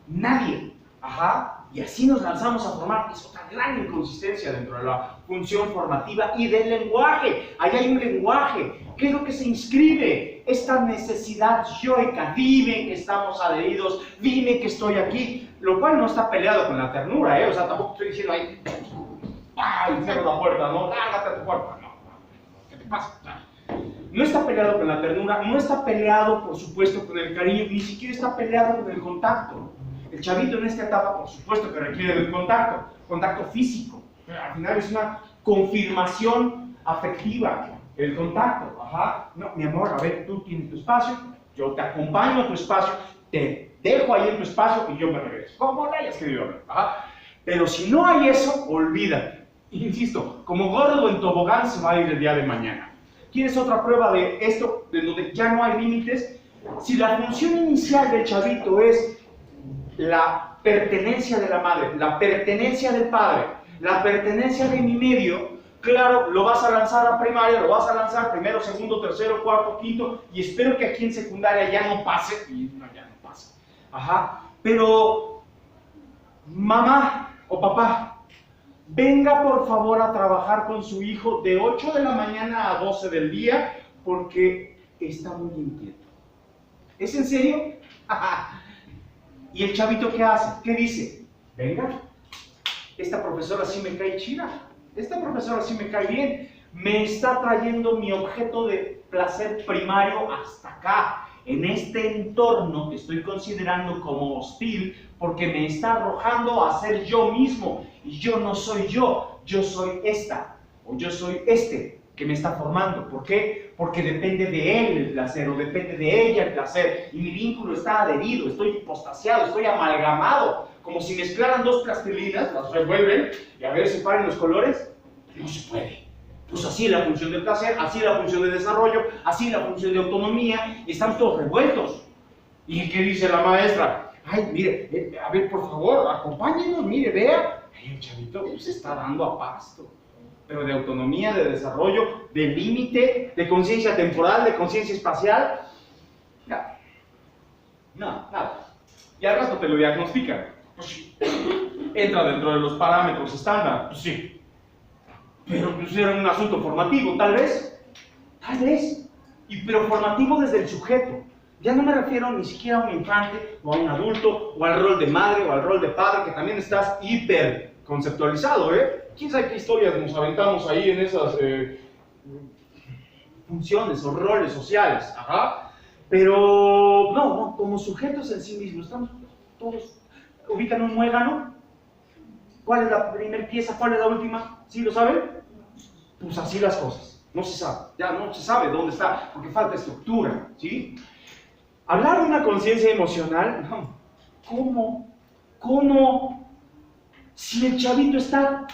Nadie. Ajá. Y así nos lanzamos a formar. Es otra gran inconsistencia dentro de la función formativa y del lenguaje. Ahí hay un lenguaje. ¿Qué es lo que se inscribe? Esta necesidad yoica. Dime que estamos adheridos, dime que estoy aquí. Lo cual no está peleado con la ternura, ¿eh? O sea, tampoco estoy diciendo ahí, ¡ay! Cierro la puerta, ¿no? Lárgate a tu cuarto. No, ¿qué te pasa? No está peleado con la ternura, no está peleado, por supuesto, con el cariño, ni siquiera está peleado con el contacto. El chavito en esta etapa, por supuesto, que requiere del contacto físico. Al final es una confirmación afectiva, el contacto. Ajá. No, mi amor, a ver, tú tienes tu espacio, yo te acompaño a tu espacio, te dejo ahí en tu espacio y yo me regreso. Como le hayas querido hablar. Ajá. Pero si no hay eso, olvídate. Insisto, como gordo en tobogán se va a ir el día de mañana. ¿Quieres otra prueba de esto, de donde ya no hay límites? Si la función inicial del chavito es la pertenencia de la madre, la pertenencia del padre, la pertenencia de mi medio, claro, lo vas a lanzar a primaria, lo vas a lanzar primero, segundo, tercero, cuarto, quinto, y espero que aquí en secundaria ya no pase, y no, ya no pasa. Ajá, pero mamá o papá, venga por favor a trabajar con su hijo de 8 de la mañana a 12 del día, porque está muy inquieto. ¿Es en serio? ¿Y el chavito qué hace? ¿Qué dice? Venga, esta profesora sí me cae chida, esta profesora sí me cae bien, me está trayendo mi objeto de placer primario hasta acá, en este entorno que estoy considerando como hostil, porque me está arrojando a ser yo mismo, y yo no soy yo soy esta, o yo soy este que me está formando. ¿Por qué? Porque depende de él el placer, o depende de ella el placer, y mi vínculo está adherido, estoy hipostasiado, estoy amalgamado, como si mezclaran 2 plastilinas, las revuelven, y a ver si separen los colores. No se puede. Pues así es la función del placer, así es la función de desarrollo, así es la función de autonomía, y estamos todos revueltos. ¿Y qué dice la maestra? Ay, mire, a ver, por favor, acompáñenos, mire, vea. Ay, el chavito se está dando a pasto. Pero de autonomía, de desarrollo, de límite, de conciencia temporal, de conciencia espacial. Nada. Y al rato te lo diagnostican. Pues sí. Entra dentro de los parámetros estándar. Pues sí. Pero pues era un asunto formativo, tal vez. Pero formativo desde el sujeto. Ya no me refiero ni siquiera a un infante, o a un adulto, o al rol de madre, o al rol de padre, que también estás hiper conceptualizado, ¿eh? ¿Quién sabe qué historias nos aventamos ahí en esas funciones o roles sociales? Ajá. Pero no, como sujetos en sí mismos, estamos todos, ubican un muégano. ¿Cuál es la primera pieza? ¿Cuál es la última? ¿Sí lo saben? Pues así las cosas. No se sabe. Ya no se sabe dónde está, porque falta estructura, ¿sí? Hablar de una conciencia emocional, no. ¿Cómo? Si el chavito está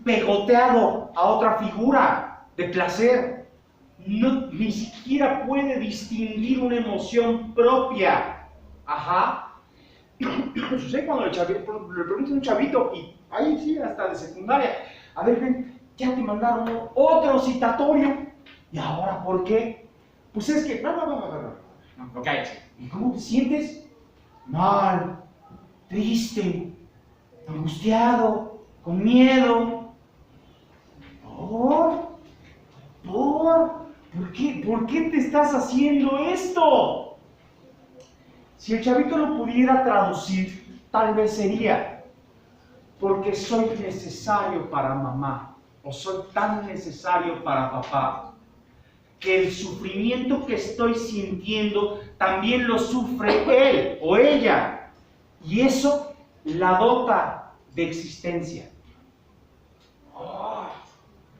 pegoteado a otra figura de placer, ni siquiera puede distinguir una emoción propia. Ajá. Sucede cuando le preguntan a un chavito, y ahí sí, hasta de secundaria, a ver, ven, ya te mandaron otro citatorio, ¿y ahora por qué? Pues es que, no, cállate. ¿Y cómo te sientes? Mal, triste, angustiado, con miedo. ¿Por qué te estás haciendo esto? Si el chavito lo pudiera traducir, tal vez sería, porque soy necesario para mamá, o soy tan necesario para papá, que el sufrimiento que estoy sintiendo también lo sufre él o ella, y eso la dota de existencia.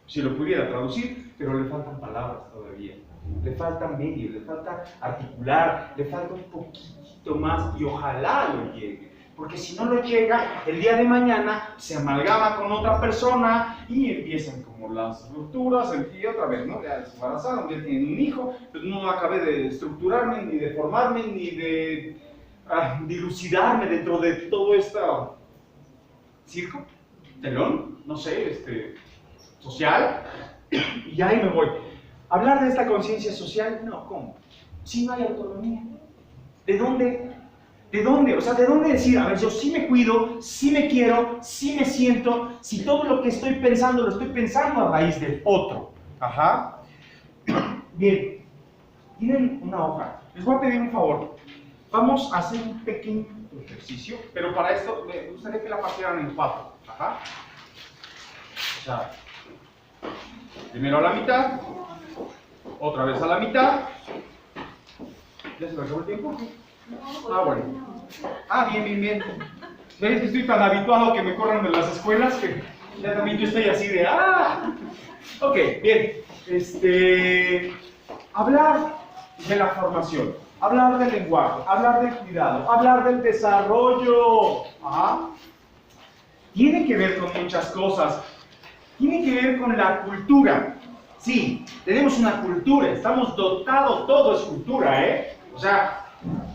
Si lo pudiera traducir, pero le faltan palabras todavía, le faltan medios, le falta articular, le falta un poquito más, y ojalá lo llegue, porque si no lo llega, el día de mañana se amalgama con otra persona y empiezan como las rupturas, y otra vez, ¿no? Ya se embarazaron, ya tienen un hijo, pues no acabé de estructurarme, ni de formarme, ni de dilucidarme dentro de todo este circo, telón, no sé, social, y ahí me voy. Hablar de esta conciencia social, no, ¿cómo? Si no hay autonomía. ¿De dónde? ¿De dónde? O sea, ¿de dónde decir, a ver, yo sí me cuido, sí me quiero, sí me siento, si todo lo que estoy pensando lo estoy pensando a raíz del otro? Ajá. Bien, tienen una hoja. Les voy a pedir un favor. Vamos a hacer un pequeño ejercicio, pero para esto me gustaría que la partieran en 4. Ajá. O sea, primero a la mitad, otra vez a la mitad. ¿Ya se me acabó el tiempo? Ah, bueno. Ah, bien. ¿Ves que estoy tan habituado que me corran de las escuelas que ya también yo estoy así de Ok, bien. Hablar de la formación, hablar del lenguaje, hablar del cuidado, hablar del desarrollo. Tiene que ver con muchas cosas. Tiene que ver con la cultura. Sí, tenemos una cultura, estamos dotados, todo es cultura, O sea,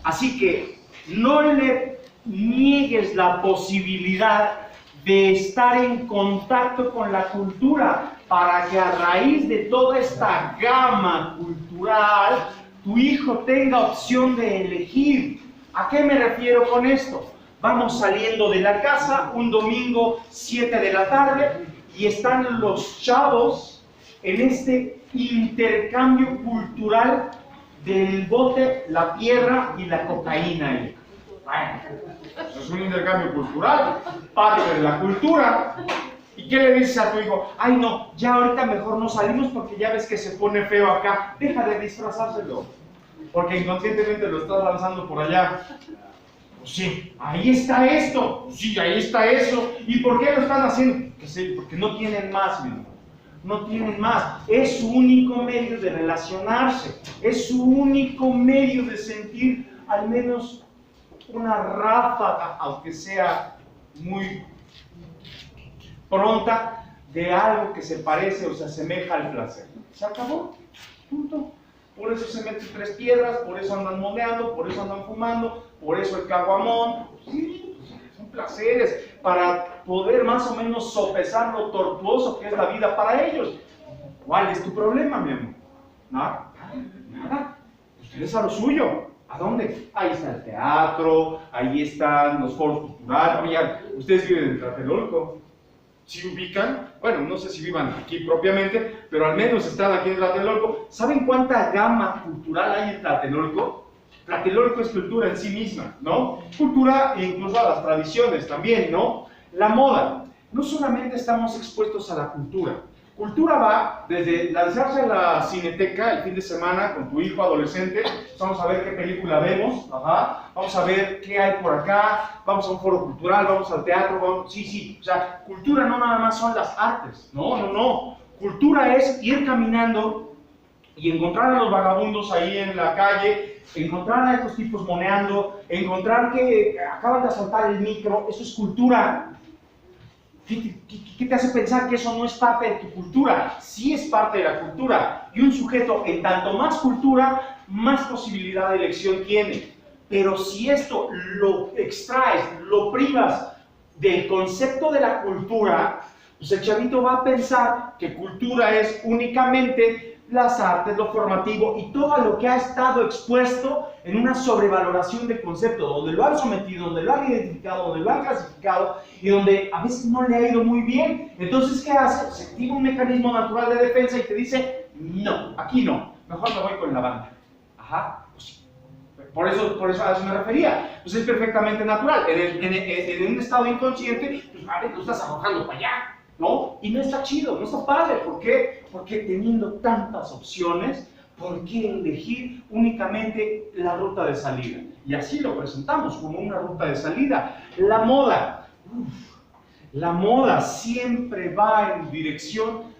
así que no le niegues la posibilidad de estar en contacto con la cultura para que a raíz de toda esta gama cultural tu hijo tenga opción de elegir. ¿A qué me refiero con esto? Vamos saliendo de la casa un domingo 7 de la tarde y están los chavos en este intercambio cultural del bote, la tierra y la cocaína. Bueno, eso es un intercambio cultural, parte de la cultura. ¿Y qué le dices a tu hijo? Ay no, ya ahorita mejor no salimos porque ya ves que se pone feo acá, deja de disfrazárselo, porque inconscientemente lo estás lanzando por allá. Pues sí, ahí está esto, sí, ahí está eso. ¿Y por qué lo están haciendo? Que sí, porque no tienen más, mi amor. No tienen más. Es su único medio de relacionarse. Es su único medio de sentir al menos una ráfaga, aunque sea muy pronta, de algo que se parece o se asemeja al placer. Se acabó. Punto. Por eso se meten 3 piedras, por eso andan moneando, por eso andan fumando, por eso el caguamón. Sí, son placeres para poder más o menos sopesar lo tortuoso que es la vida para ellos. ¿Cuál es tu problema, mi amor? Nada. Ustedes a lo suyo. ¿A dónde? Ahí está el teatro, ahí están los foros culturales. Oigan, ustedes viven en Tlatelolco. ¿Sí ubican? Bueno, no sé si vivan aquí propiamente, pero al menos están aquí en Tlatelolco. ¿Saben cuánta gama cultural hay en Tlatelolco? Tlatelolco es cultura en sí misma, ¿no? Cultura e incluso a las tradiciones también, ¿no? La moda. No solamente estamos expuestos a la cultura. Cultura va desde lanzarse a la cineteca el fin de semana con tu hijo adolescente. Vamos a ver qué película vemos, vamos a ver qué hay por acá, vamos a un foro cultural, vamos al teatro, sí. O sea, cultura no nada más son las artes, no. Cultura es ir caminando y encontrar a los vagabundos ahí en la calle, encontrar a estos tipos moneando, encontrar que acaban de asaltar el micro. Eso es cultura. ¿Qué te hace pensar que eso no es parte de tu cultura? Sí es parte de la cultura. Y un sujeto en tanto más cultura, más posibilidad de elección tiene. Pero si esto lo extraes, lo privas del concepto de la cultura, pues el chavito va a pensar que cultura es únicamente las artes, lo formativo y todo lo que ha estado expuesto en una sobrevaloración de concepto, donde lo han sometido, donde lo han identificado, donde lo han clasificado y donde a veces no le ha ido muy bien. Entonces, ¿qué hace? Se activa un mecanismo natural de defensa y te dice, no, aquí no, mejor me voy con la banda. Ajá, pues sí. Por eso a eso me refería. Pues es perfectamente natural. En un estado inconsciente, pues a ver, lo estás arrojando para allá, ¿no? Y no está chido, no está padre. ¿Por qué? Porque teniendo tantas opciones, ¿por qué elegir únicamente la ruta de salida? Y así lo presentamos como una ruta de salida. La moda. La moda siempre va en dirección,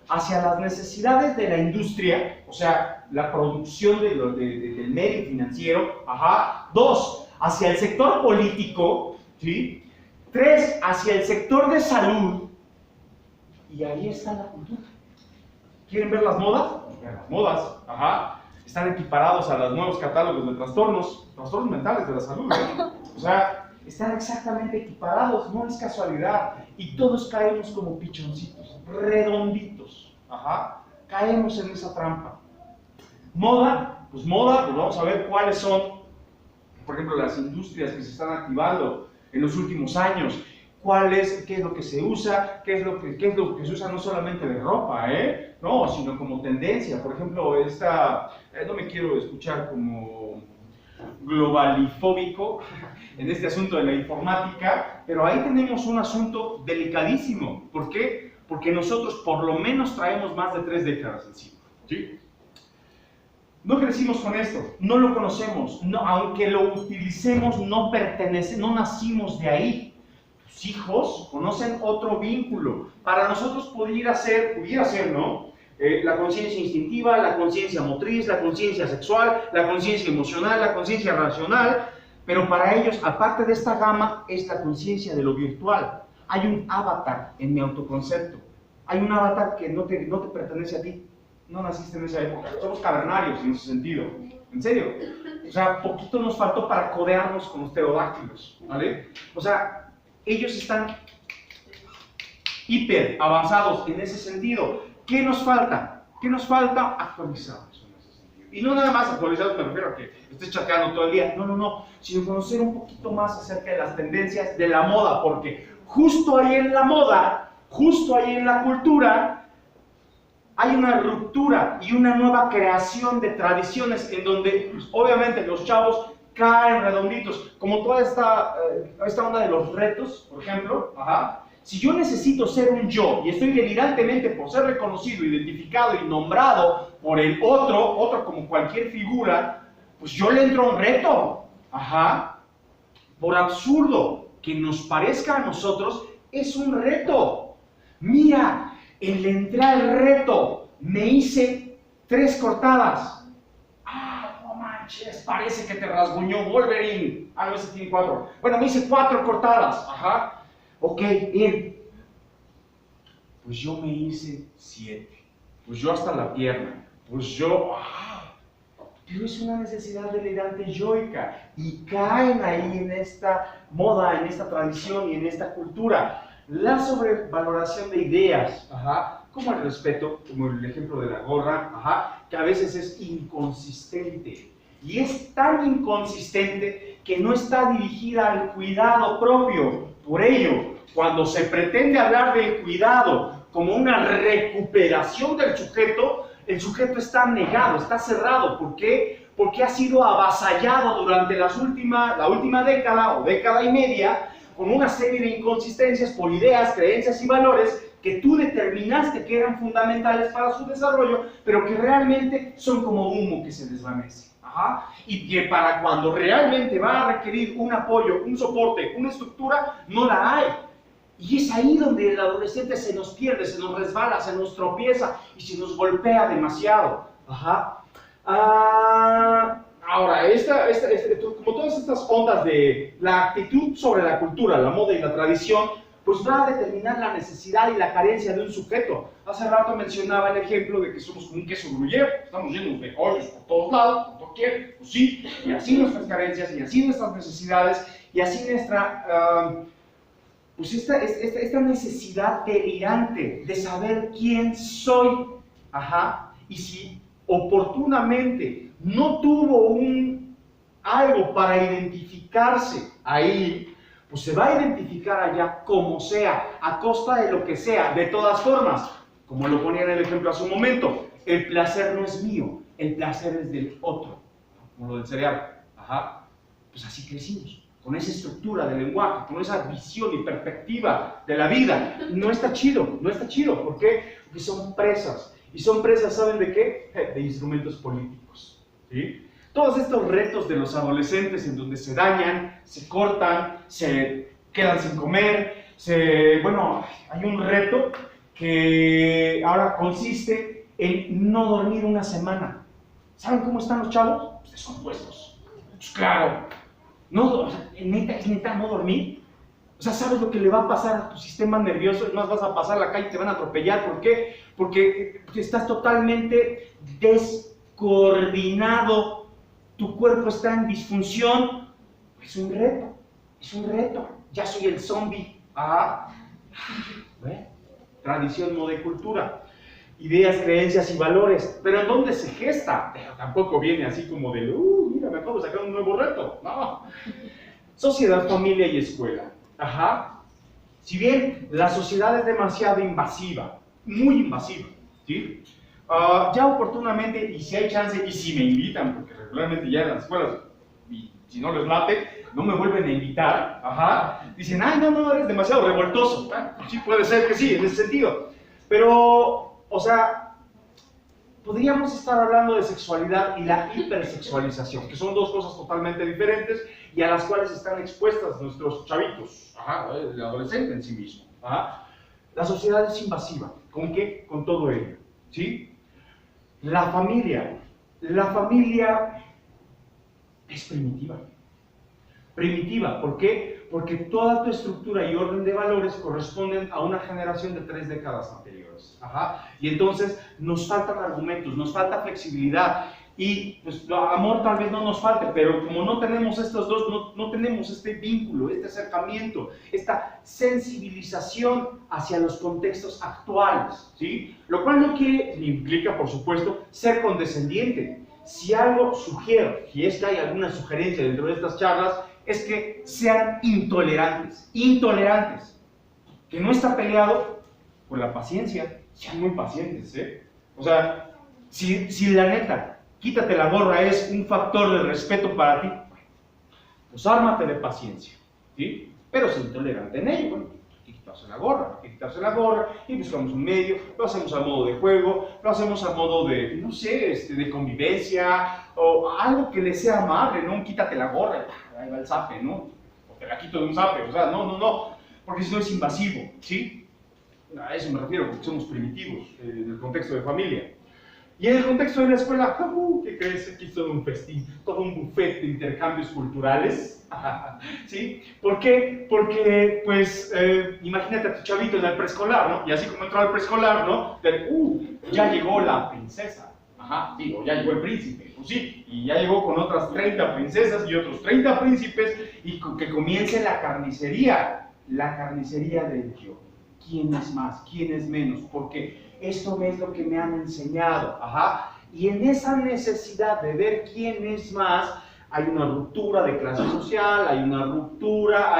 hacia las necesidades de la industria, o sea, la producción del medio financiero. Ajá. 2, hacia el sector político, ¿sí? 3, hacia el sector de salud. Y ahí está la cultura. ¿Quieren ver las modas? Vean las modas. Ajá. Están equiparados a los nuevos catálogos de trastornos mentales de la salud, ¿eh? O sea, están exactamente equiparados, no es casualidad. Y todos caemos como pichoncitos, redonditos. Ajá. Caemos en esa trampa. Moda, pues vamos a ver cuáles son, por ejemplo, las industrias que se están activando en los últimos años. Qué es lo que se usa, qué es lo que se usa no solamente de ropa, no, sino como tendencia. Por ejemplo, no me quiero escuchar como globalifóbico en este asunto de la informática, pero ahí tenemos un asunto delicadísimo. ¿Por qué? Porque nosotros por lo menos traemos más de 3 décadas encima, ¿sí? No crecimos con esto, no lo conocemos, no, aunque lo utilicemos, no nacimos de ahí. Tus hijos conocen otro vínculo. Para nosotros pudiera ser, ¿no? La conciencia instintiva, la conciencia motriz, la conciencia sexual, la conciencia emocional, la conciencia racional, pero para ellos, aparte de esta gama, es la conciencia de lo virtual. Hay un avatar en mi autoconcepto. Hay un avatar que no te pertenece a ti. No naciste en esa época. Somos cavernarios en ese sentido. ¿En serio? O sea, poquito nos faltó para codearnos con los pterodáctilos, ¿vale? O sea, ellos están hiper avanzados en ese sentido. ¿Qué nos falta? ¿Qué nos falta? Actualizarnos en ese sentido. Y no nada más actualizados, me refiero a que estés chateando todo el día. No. Sino conocer un poquito más acerca de las tendencias de la moda, porque justo ahí en la moda, justo ahí en la cultura, hay una ruptura y una nueva creación de tradiciones en donde, pues, obviamente, los chavos caen redonditos, como toda esta onda de los retos, por ejemplo. Ajá. Si yo necesito ser un yo y estoy delirantemente por ser reconocido, identificado y nombrado por el otro como cualquier figura, pues yo le entro a un reto. Ajá. Por absurdo que nos parezca a nosotros, es un reto. Mira, en la entrada al reto me hice 3 cortadas. ¡Ah, no manches! Parece que te rasguñó Wolverine. Ah, no, ese tiene 4. Bueno, me hice 4 cortadas. Ajá. Ok, bien. Pues yo me hice 7. Pues yo hasta la pierna. Pues yo... Pero es una necesidad delirante yoica. Y caen ahí en esta moda, en esta tradición y en esta cultura. La sobrevaloración de ideas, ajá, como el respeto, como el ejemplo de la gorra, ajá, que a veces es inconsistente. Y es tan inconsistente que no está dirigida al cuidado propio. Por ello, cuando se pretende hablar del cuidado como una recuperación del sujeto, el sujeto está negado, está cerrado. ¿Por qué? Porque ha sido avasallado durante la última década o década y media con una serie de inconsistencias por ideas, creencias y valores que tú determinaste que eran fundamentales para su desarrollo, pero que realmente son como humo que se desvanece. Ajá. Y que para cuando realmente va a requerir un apoyo, un soporte, una estructura, no la hay. Y es ahí donde el adolescente se nos pierde, se nos resbala, se nos tropieza y se nos golpea demasiado. Ajá. Ahora, como todas estas ondas de la actitud sobre la cultura, la moda y la tradición, pues va a determinar la necesidad y la carencia de un sujeto. Hace rato mencionaba el ejemplo de que somos como un queso gruyere, estamos llenos de hoyos por todos lados, por doquier, pues sí, y así nuestras carencias, y así nuestras necesidades, y así nuestra, pues esta necesidad delirante de saber quién soy, ajá, y si oportunamente no tuvo algo para identificarse ahí, pues se va a identificar allá como sea, a costa de lo que sea, de todas formas. Como lo ponía en el ejemplo hace un momento, el placer no es mío, el placer es del otro, como lo del cereal. Ajá. Pues así crecimos, con esa estructura del lenguaje, con esa visión y perspectiva de la vida. No está chido, no está chido. ¿Por qué? Porque son presas. Y son presas, ¿saben de qué? De instrumentos políticos. ¿Sí? Todos estos retos de los adolescentes en donde se dañan, se cortan, se quedan sin comer, bueno, hay un reto que ahora consiste en no dormir una semana. ¿Saben cómo están los chavos? Pues descompuestos. Pues claro, no, o sea, es neta no dormir. O sea, ¿sabes lo que le va a pasar a tu sistema nervioso? Es más, vas a pasar la calle y te van a atropellar. ¿Por qué? Porque estás totalmente descoordinado. Tu cuerpo está en disfunción. Es un reto, es un reto. Ya soy el zombie. ¿Ve? Tradición, moda y cultura. Ideas, creencias y valores. ¿Pero en dónde se gesta? Pero tampoco viene así como de, mira, me acabo de sacar un nuevo reto. No. Sociedad, familia y escuela. Ajá. Si bien la sociedad es demasiado invasiva, muy invasiva, ¿sí? Ya oportunamente, y si hay chance, y si me invitan, porque regularmente ya en las escuelas, y si no les late, no me vuelven a invitar, ajá, dicen, ay, no, eres demasiado revoltoso. Sí, puede ser que sí, en ese sentido. Pero, o sea, podríamos estar hablando de sexualidad y la hipersexualización, que son dos cosas totalmente diferentes y a las cuales están expuestas nuestros chavitos, el adolescente en sí mismo. Ajá. La sociedad es invasiva. ¿Con qué? Con todo ello, ¿sí? La familia es primitiva. Primitiva, ¿por qué? Porque toda tu estructura y orden de valores corresponden a una generación de 3 décadas anteriores. Ajá. Y entonces nos faltan argumentos, nos falta flexibilidad. Y pues amor tal vez no nos falte, pero como no tenemos estos dos, no tenemos este vínculo, este acercamiento, esta sensibilización hacia los contextos actuales, ¿sí? Lo cual no quiere, ni implica, por supuesto, ser condescendiente. Si algo sugiero, y es que hay alguna sugerencia dentro de estas charlas, es que sean intolerantes, que no está peleado con la paciencia, sean muy pacientes, ¿eh? O sea, si la neta, quítate la gorra es un factor de respeto para ti, pues ármate de paciencia, ¿sí? Pero sé intolerante en ello. Bueno, hay que quitarse la gorra, y buscamos un medio, lo hacemos a modo de juego, lo hacemos a modo de, no sé, de convivencia, o algo que le sea amable, ¿no? Quítate la gorra, ahí va el zape, ¿no? O te la quito de un zape, o sea, no, porque si no es invasivo, ¿sí? A eso me refiero, porque somos primitivos en el contexto de familia. Y en el contexto de la escuela, ¿qué crees? Aquí es todo un festín, todo un buffet de intercambios culturales. ¿Sí? ¿Por qué? Porque, pues, imagínate a tu chavito en el preescolar, ¿no? Y así como entró al preescolar, ¿no? Ya llegó la princesa. Ajá, sí, o ya llegó el príncipe. Pues sí, y ya llegó con otras 30 princesas y otros 30 príncipes, y que comience la carnicería del yo. ¿Quién es más? ¿Quién es menos? Porque esto es lo que me han enseñado, ajá. Y en esa necesidad de ver quién es más, hay una ruptura de clase social, hay una ruptura,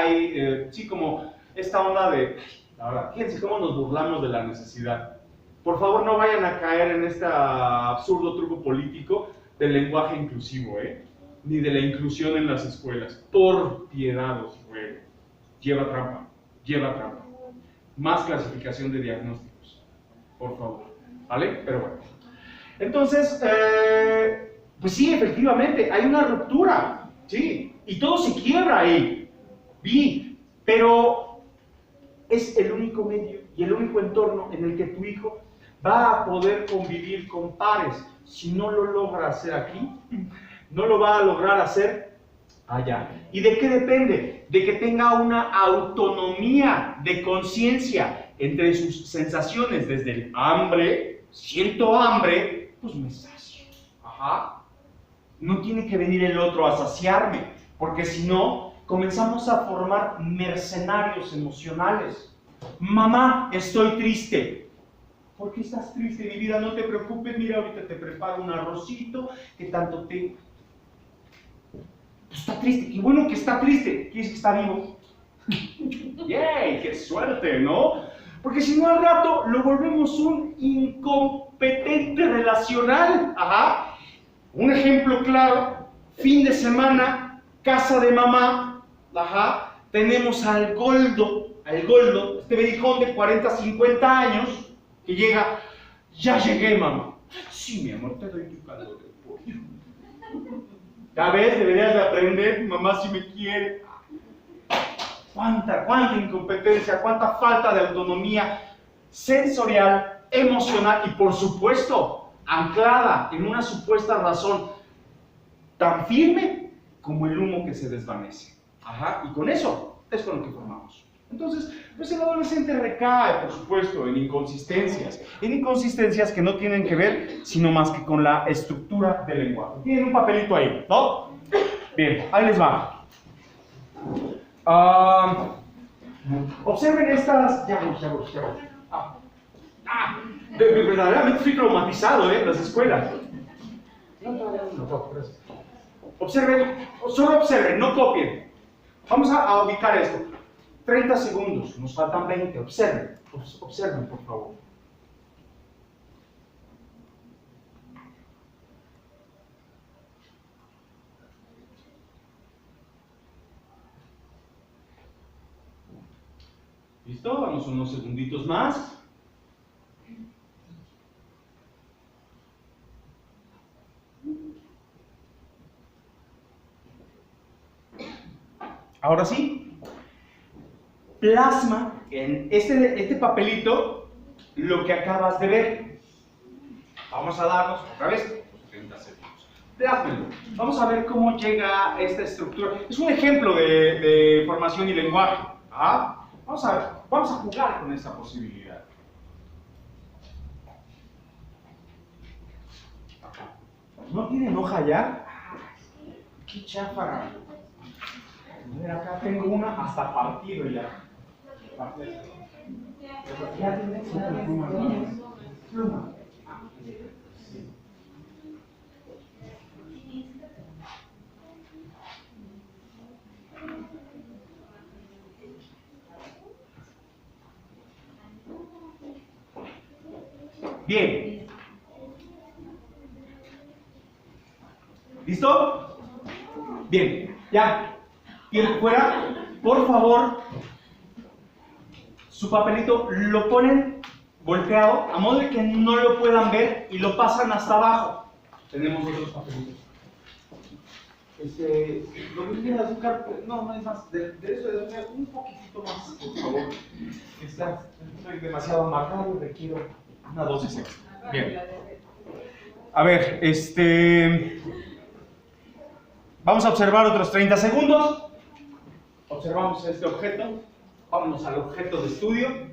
sí, como esta onda de, ahora, fíjense cómo nos burlamos de la necesidad. Por favor, no vayan a caer en este absurdo truco político del lenguaje inclusivo, ni de la inclusión en las escuelas. Por piedad os ruego. Lleva trampa. Más clasificación de diagnósticos, por favor, ¿vale? Pero bueno. Entonces, pues sí, efectivamente, hay una ruptura, ¿sí? Y todo se quiebra ahí, pero es el único medio y el único entorno en el que tu hijo va a poder convivir con pares. Si no lo logra hacer aquí, no lo va a lograr hacer Ah, ya. ¿Y de qué depende? De que tenga una autonomía de conciencia entre sus sensaciones, desde el hambre, siento hambre, pues me sacio. Ajá. No tiene que venir el otro a saciarme, porque si no, comenzamos a formar mercenarios emocionales. Mamá, estoy triste. ¿Por qué estás triste, mi vida? No te preocupes, mira, ahorita te preparo un arrocito que tanto te... Pues está triste, qué bueno que está triste. ¿Quieres que está vivo? ¡Yay! ¡Qué suerte!, ¿no? Porque si no al rato lo volvemos un incompetente relacional. Ajá. Un ejemplo claro, fin de semana, casa de mamá, ajá, tenemos al Goldo, este berijón de 40, 50 años, que llega, ya llegué, mamá. Sí, mi amor, te doy tu caldo de pollo. Ya ves, deberías de aprender, mamá si me quiere. Cuánta incompetencia, cuánta falta de autonomía sensorial, emocional y por supuesto, anclada en una supuesta razón tan firme como el humo que se desvanece. Ajá, y con eso es con lo que formamos. Entonces, pues el adolescente recae, por supuesto, en inconsistencias que no tienen que ver sino más que con la estructura del lenguaje. Tienen un papelito ahí, ¿no? Bien, ahí les va. Observen estas... Ya voy. Verdaderamente estoy traumatizado, las escuelas. No, gracias. Observen, solo observen, no copien. Vamos a ubicar esto. 30 segundos, nos faltan 20. Observen, por favor. ¿Listo? Vamos unos segunditos más. Ahora sí, plasma en este papelito lo que acabas de ver. Vamos a darnos otra vez 30 segundos. Plásmenlo. Vamos a ver cómo llega esta estructura. Es un ejemplo de formación y lenguaje. ¿Ah? Vamos a jugar con esta posibilidad. ¿No tienen hoja ya? ¡Qué cháfara! A ver, acá tengo una hasta partido ya. Ya tienes una pluma. Bien. ¿Listo? Bien, ya. Tiempo fuera. Por favor, su papelito lo ponen volteado, a modo de que no lo puedan ver y lo pasan hasta abajo. Tenemos otros papelitos. Lo que tiene azúcar, no es más, de eso de azúcar, un poquitito más, por favor. Estoy demasiado marcado, requiero una dosis extra. Bien. A ver, vamos a observar otros 30 segundos. Observamos este objeto. Vámonos al objeto de estudio.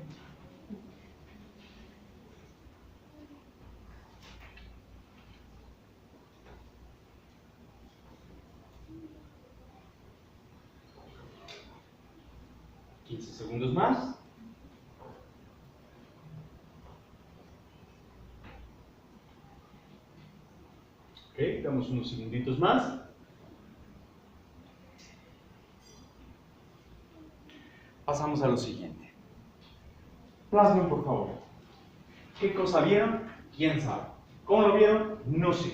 Segundos más. Ok, damos unos segunditos más. Pasamos a lo siguiente. Plasmen, por favor. ¿Qué cosa vieron? ¿Quién sabe? ¿Cómo lo vieron? No sé.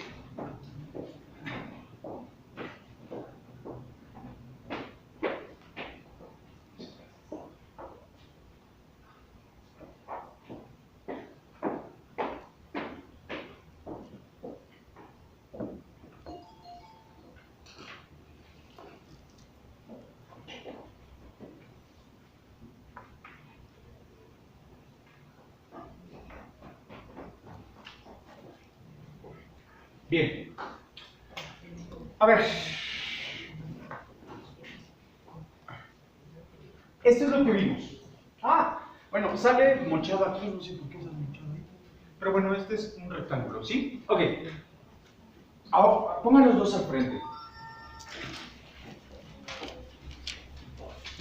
Bien. A ver. Esto es lo que vimos. Ah, bueno, sale mochado aquí, no sé por qué sale mochado ahí. Pero bueno, este es un rectángulo, ¿sí? Ok. Ahora, pongan los dos al frente.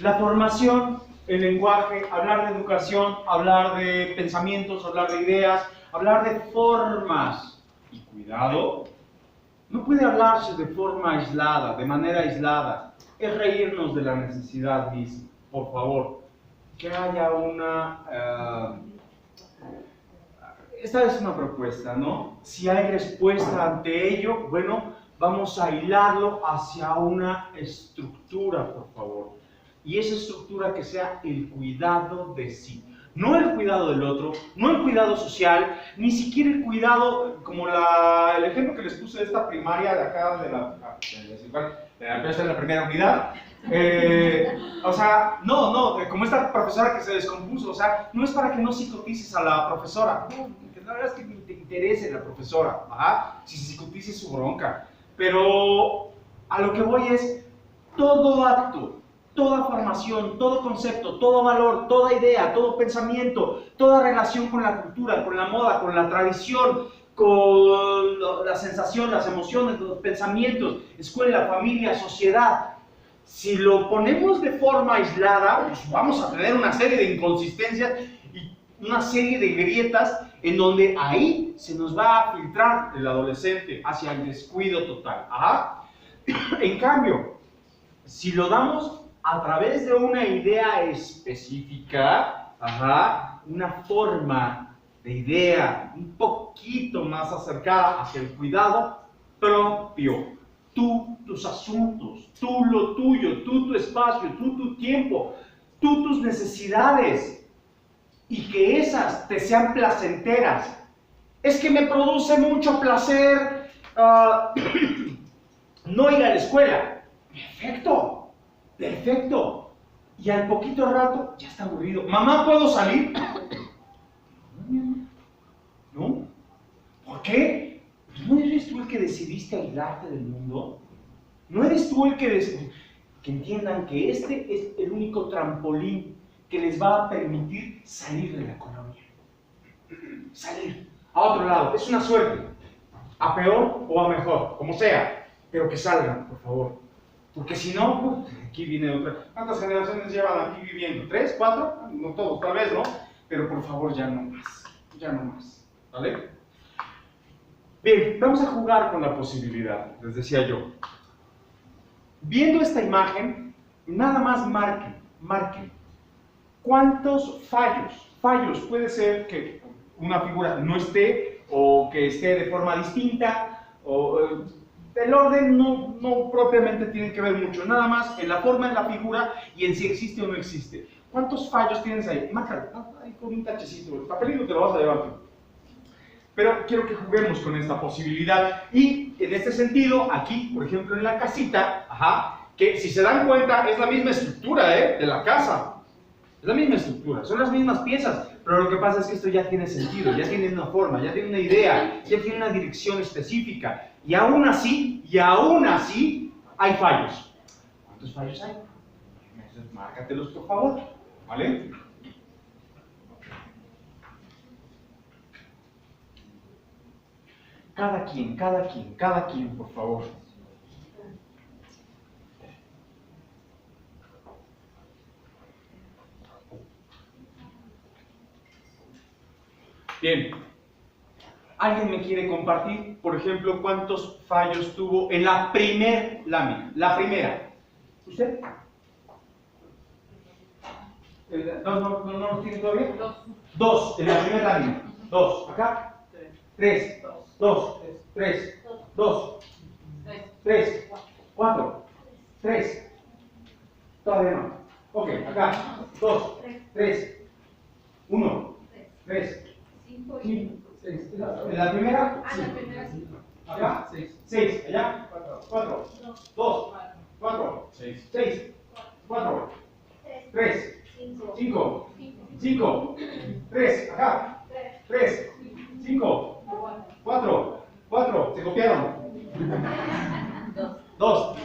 La formación, el lenguaje, hablar de educación, hablar de pensamientos, hablar de ideas, hablar de formas. Y cuidado, no puede hablarse de forma aislada, de manera aislada. Es reírnos de la necesidad misma, por favor. Que haya una... esta es una propuesta, ¿no? Si hay respuesta ante ello, bueno, vamos a hilarlo hacia una estructura, por favor. Y esa estructura que sea el cuidado de sí. No el cuidado del otro, no el cuidado social, ni siquiera el cuidado, como el ejemplo que les puse de esta primaria de acá, de la primera unidad. O sea, no, como esta profesora que se descompuso, o sea, no es para que no psicotices a la profesora, no, la verdad es que ni te interese la profesora, ¿ah? Si psicotices su bronca, pero a lo que voy es, todo acto, toda formación, todo concepto, todo valor, toda idea, todo pensamiento, toda relación con la cultura, con la moda, con la tradición, con la sensación, las emociones, los pensamientos, escuela, familia, sociedad. Si lo ponemos de forma aislada, pues vamos a tener una serie de inconsistencias y una serie de grietas en donde ahí se nos va a filtrar el adolescente hacia el descuido total. Ajá. En cambio, si lo damos a través de una idea específica, ajá, una forma de idea un poquito más acercada hacia el cuidado propio, tú, tus asuntos, tú lo tuyo, tú tu espacio, tú tu tiempo, tú tus necesidades, y que esas te sean placenteras. Es que me produce mucho placer no ir a la escuela. Perfecto, perfecto. Y al poquito rato ya está aburrido. Mamá, ¿puedo salir? ¿No? ¿Por qué? ¿No eres tú el que decidiste aislarte del mundo? ¿No eres tú el que entiendan que este es el único trampolín que les va a permitir salir de la colonia? Salir a otro lado. Es una suerte. A peor o a mejor, como sea. Pero que salgan, por favor. Porque si no, pues, aquí viene otra. ¿Cuántas generaciones llevan aquí viviendo? ¿3, 4? No todos, tal vez, ¿no? Pero por favor, ya no más. Ya no más. ¿Vale? Bien, vamos a jugar con la posibilidad, les decía yo. Viendo esta imagen, nada más marquen. ¿Cuántos fallos? Fallos puede ser que una figura no esté o que esté de forma distinta, o el orden no propiamente tiene que ver mucho, nada más en la forma de la figura y en si existe o no existe. ¿Cuántos fallos tienes ahí? Márcalo, ahí con un tachecito, el papelito te lo vas a llevar tú. Pero quiero que juguemos con esta posibilidad y en este sentido, aquí, por ejemplo, en la casita, que si se dan cuenta es la misma estructura de la casa. Es la misma estructura, son las mismas piezas, pero lo que pasa es que esto ya tiene sentido, ya tiene una forma, ya tiene una idea, ya tiene una dirección específica. Y aún así, hay fallos. ¿Cuántos fallos hay? Entonces, márcatelos, por favor, ¿vale? Cada quien, por favor. Bien, ¿alguien me quiere compartir, por ejemplo, cuántos fallos tuvo en la primer lámina? La primera. ¿Usted? ¿No lo tiene todavía? Dos, en la primera lámina. Dos, acá. Tres, dos, tres, dos, tres, cuatro, tres. Todavía no. Ok, acá. Dos, tres, uno, tres. 5 Sí, y 6. ¿En la primera? Ah, la primera sí. Acá, 6. Allá, 4. 2, 4, 6, 4, 3, 5, 5, 3. Acá, 3, 5, 4. Se copiaron. 2,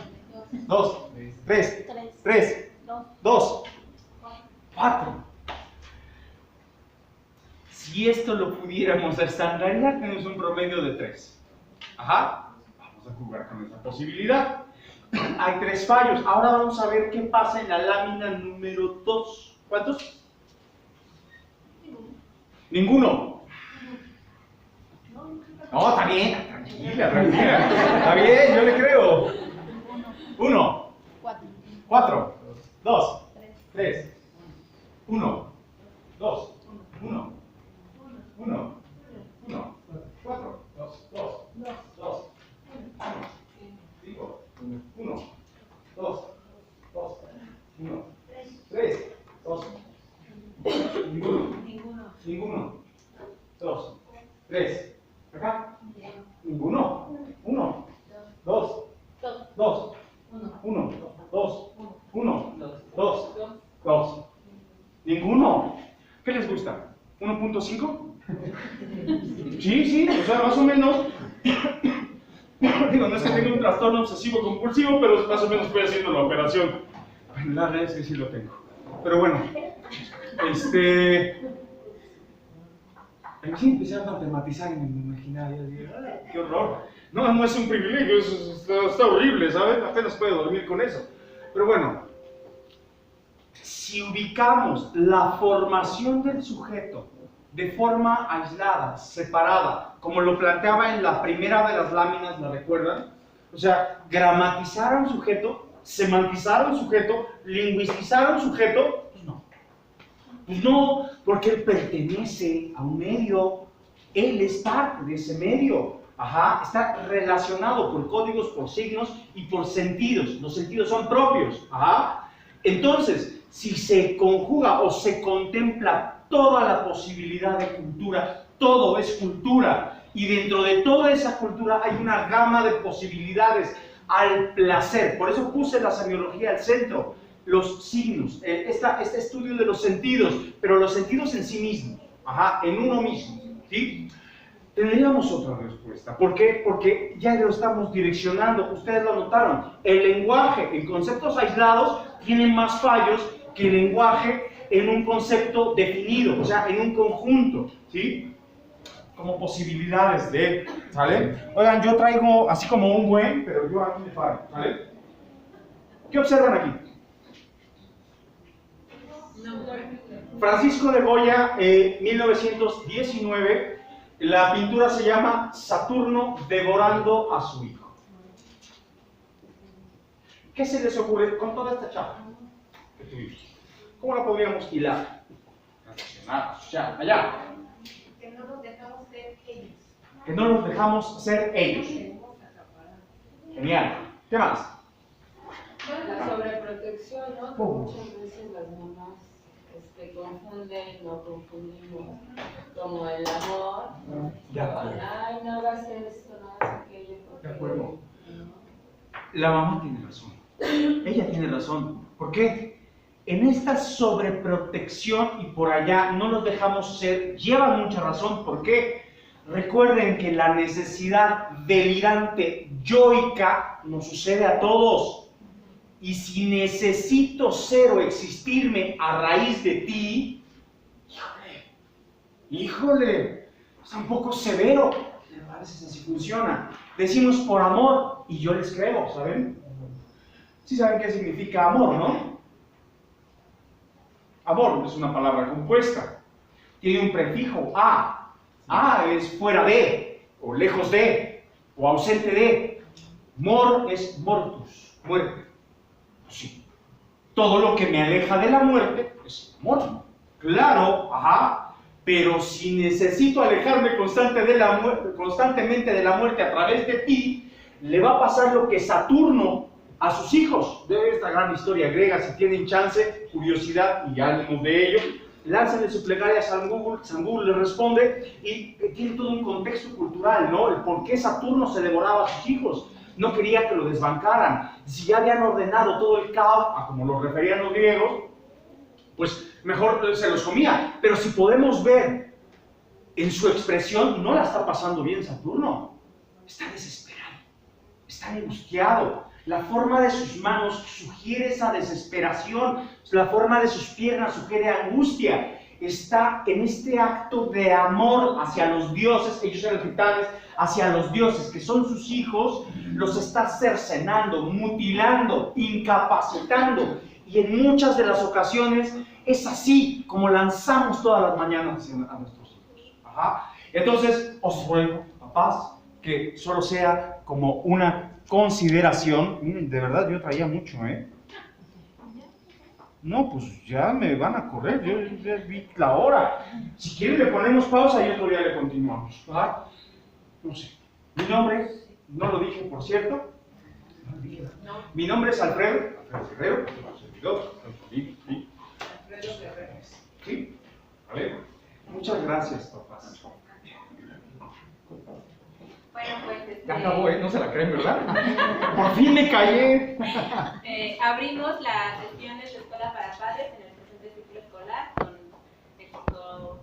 3, 2, nuestra escandalidad tenemos un promedio de 3. Ajá. Vamos a jugar con esa posibilidad. Hay 3 fallos. Ahora vamos a ver qué pasa en la lámina número 2. ¿Cuántos? Ninguno. No, está bien. Tranquila, tranquila. Está bien, yo le creo. 1. 4. 2. 3. 1. 2. 1. 1. 1. 4. 2. 2. 2. 5. 1. 2. 2. 1. 3. 2. Ninguno. 2. 3. Acá. Ninguno. 1. 2. 2. 1. 2. 1. 2. 2. Ninguno. ¿Qué les gusta? ¿1.5? Sí, o sea, más o menos. Digo, no es que tenga un trastorno obsesivo compulsivo, pero más o menos estoy haciendo la operación. Bueno, la verdad es que sí lo tengo. Pero bueno, sí empecé a matematizar en mi imaginario. ¡Qué horror! No es un privilegio, está horrible, ¿sabes? Apenas puedo dormir con eso. Pero bueno, si ubicamos la formación del sujeto de forma aislada, separada, como lo planteaba en la primera de las láminas, ¿la recuerdan? O sea, gramatizar a un sujeto, semantizar a un sujeto, lingüistizar a un sujeto, pues no. Pues no, porque él pertenece a un medio, él es parte de ese medio. Ajá, está relacionado por códigos, por signos y por sentidos. Los sentidos son propios. Ajá. Entonces, si se conjuga o se contempla toda la posibilidad de cultura, todo es cultura, y dentro de toda esa cultura hay una gama de posibilidades al placer. Por eso puse la semiología al centro, los signos, este estudio de los sentidos, pero los sentidos en sí mismos, ajá, en uno mismo, ¿sí? Tendríamos otra respuesta. ¿Por qué? Porque ya lo estamos direccionando. Ustedes lo notaron. El lenguaje en conceptos aislados tiene más fallos que el lenguaje en un concepto definido, o sea, en un conjunto, ¿sí? Como posibilidades de, ¿sale? Oigan, yo traigo así como un buen, pero yo aquí me fallo, ¿sale? ¿Qué observan aquí? Francisco de Goya, 1919, la pintura se llama Saturno devorando a su hijo. ¿Qué se les ocurre con toda esta chapa que tuvimos? ¿Cómo la podríamos hilar? Asociar, allá. Que no nos dejamos ser ellos. Que no los dejamos ser ellos. Genial. ¿Qué más? La sobreprotección, ¿no? Que muchas veces las mamás confunden, no confundimos, como el amor. De acuerdo. Ay, no hagas esto, no hagas aquello. Porque, De acuerdo. La mamá tiene razón. Ella tiene razón. ¿Por qué? En esta sobreprotección y por allá no los dejamos ser, lleva mucha razón. ¿Por qué? Recuerden que la necesidad delirante yoica nos sucede a todos. Y si necesito ser o existirme a raíz de ti, híjole, es un poco severo. Pero a veces así funciona. Decimos por amor y yo les creo, ¿saben? Sí saben qué significa amor, ¿no? Amor es una palabra compuesta. Tiene un prefijo, a. A es fuera de, o lejos de, o ausente de. Mor es mortus, muerte. Sí. Todo lo que me aleja de la muerte es amor. Claro, ajá. Pero si necesito alejarme constantemente de la muerte a través de ti, le va a pasar lo que Saturno a sus hijos. De esta gran historia griega, si tienen chance, curiosidad y ánimos de ello, lánzanle su plegaria a San Google le responde y tiene todo un contexto cultural, ¿no? El por qué Saturno se devoraba a sus hijos. No quería que lo desbancaran. Si ya habían ordenado todo el caos, a como lo referían los griegos, pues mejor se los comía. Pero si podemos ver en su expresión, no la está pasando bien Saturno. Está desesperado, está angustiado. La forma de sus manos sugiere esa desesperación, la forma de sus piernas sugiere angustia. está en este acto de amor hacia los dioses, ellos eran titanes, hacia los dioses que son sus hijos, los está cercenando, mutilando, incapacitando. Y en muchas de las ocasiones es así como lanzamos todas las mañanas a nuestros hijos. Ajá. Entonces, os ruego, papás, que solo sea como una consideración. Miren, de verdad yo traía mucho, ¿eh? No, pues ya me van a correr, yo ya vi la hora. Si quieren le ponemos pausa y otro día le continuamos. ¿Verdad? No sé. Mi nombre, no lo dije por cierto. No lo dije. No. Mi nombre es Alfredo Guerrero, servidor. Sí, sí. Alfredo Guerrero. Sí, vale. Muchas gracias, papás. Bueno, pues Ya acabó, ¿eh? No se la creen, ¿verdad? Por fin me callé. abrimos las sesiones de escuela para padres en el presente ciclo escolar con éxito